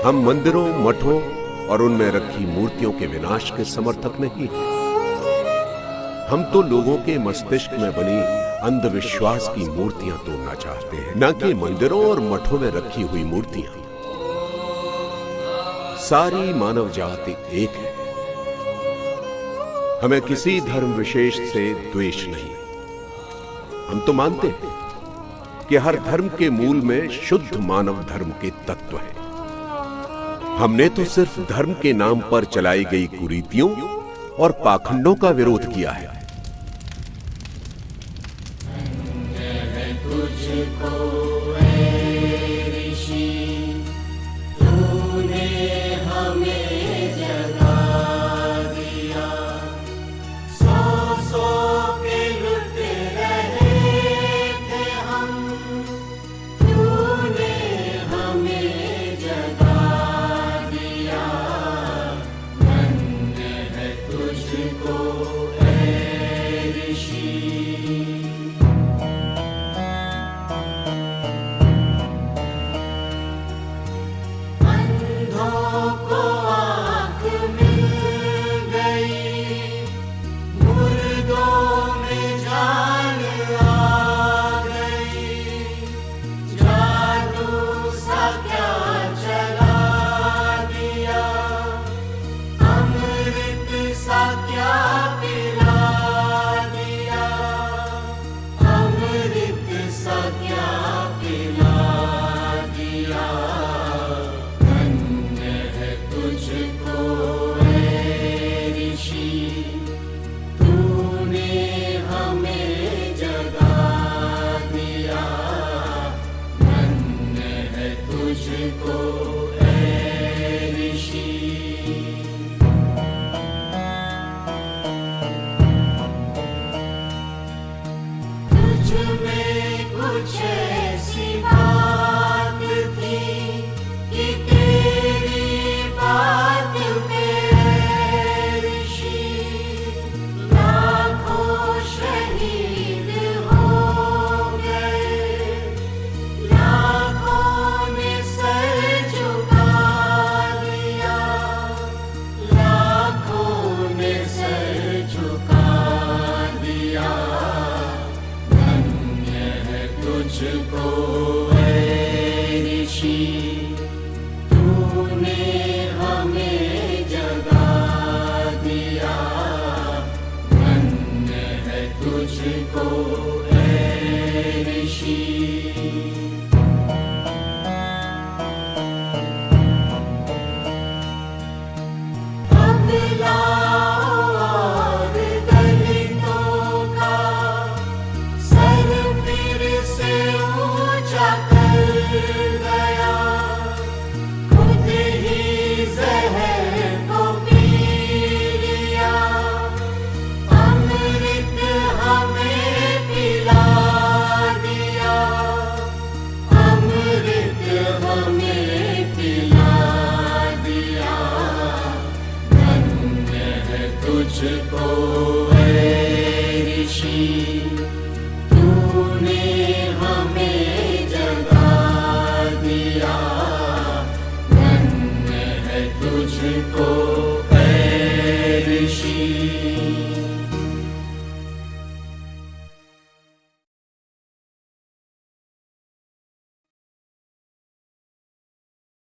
हम मंदिरों, मठों और उनमें रखी मूर्तियों के विनाश के समर्थक नहीं हैं। हम तो लोगों के मस्तिष्क में बनी अंधविश्वास की मूर्तियां तोड़ना चाहते हैं, न कि मंदिरों और मठों में रखी हुई मूर्तियां। सारी मानव जाति एक है। हमें किसी धर्म विशेष से द्वेष नहीं। हम तो मानते हैं कि हर धर्म के मूल में शुद्ध मानव धर्म के तत्व है। हमने तो सिर्फ धर्म के नाम पर चलाई गई कुरीतियों और पाखंडों का विरोध किया है। तुझको ऐ ऋषि। तुझको ऐ ऋषि, तूने हमें जगा दिया। धन्य है तुझको ऐ ऋषि।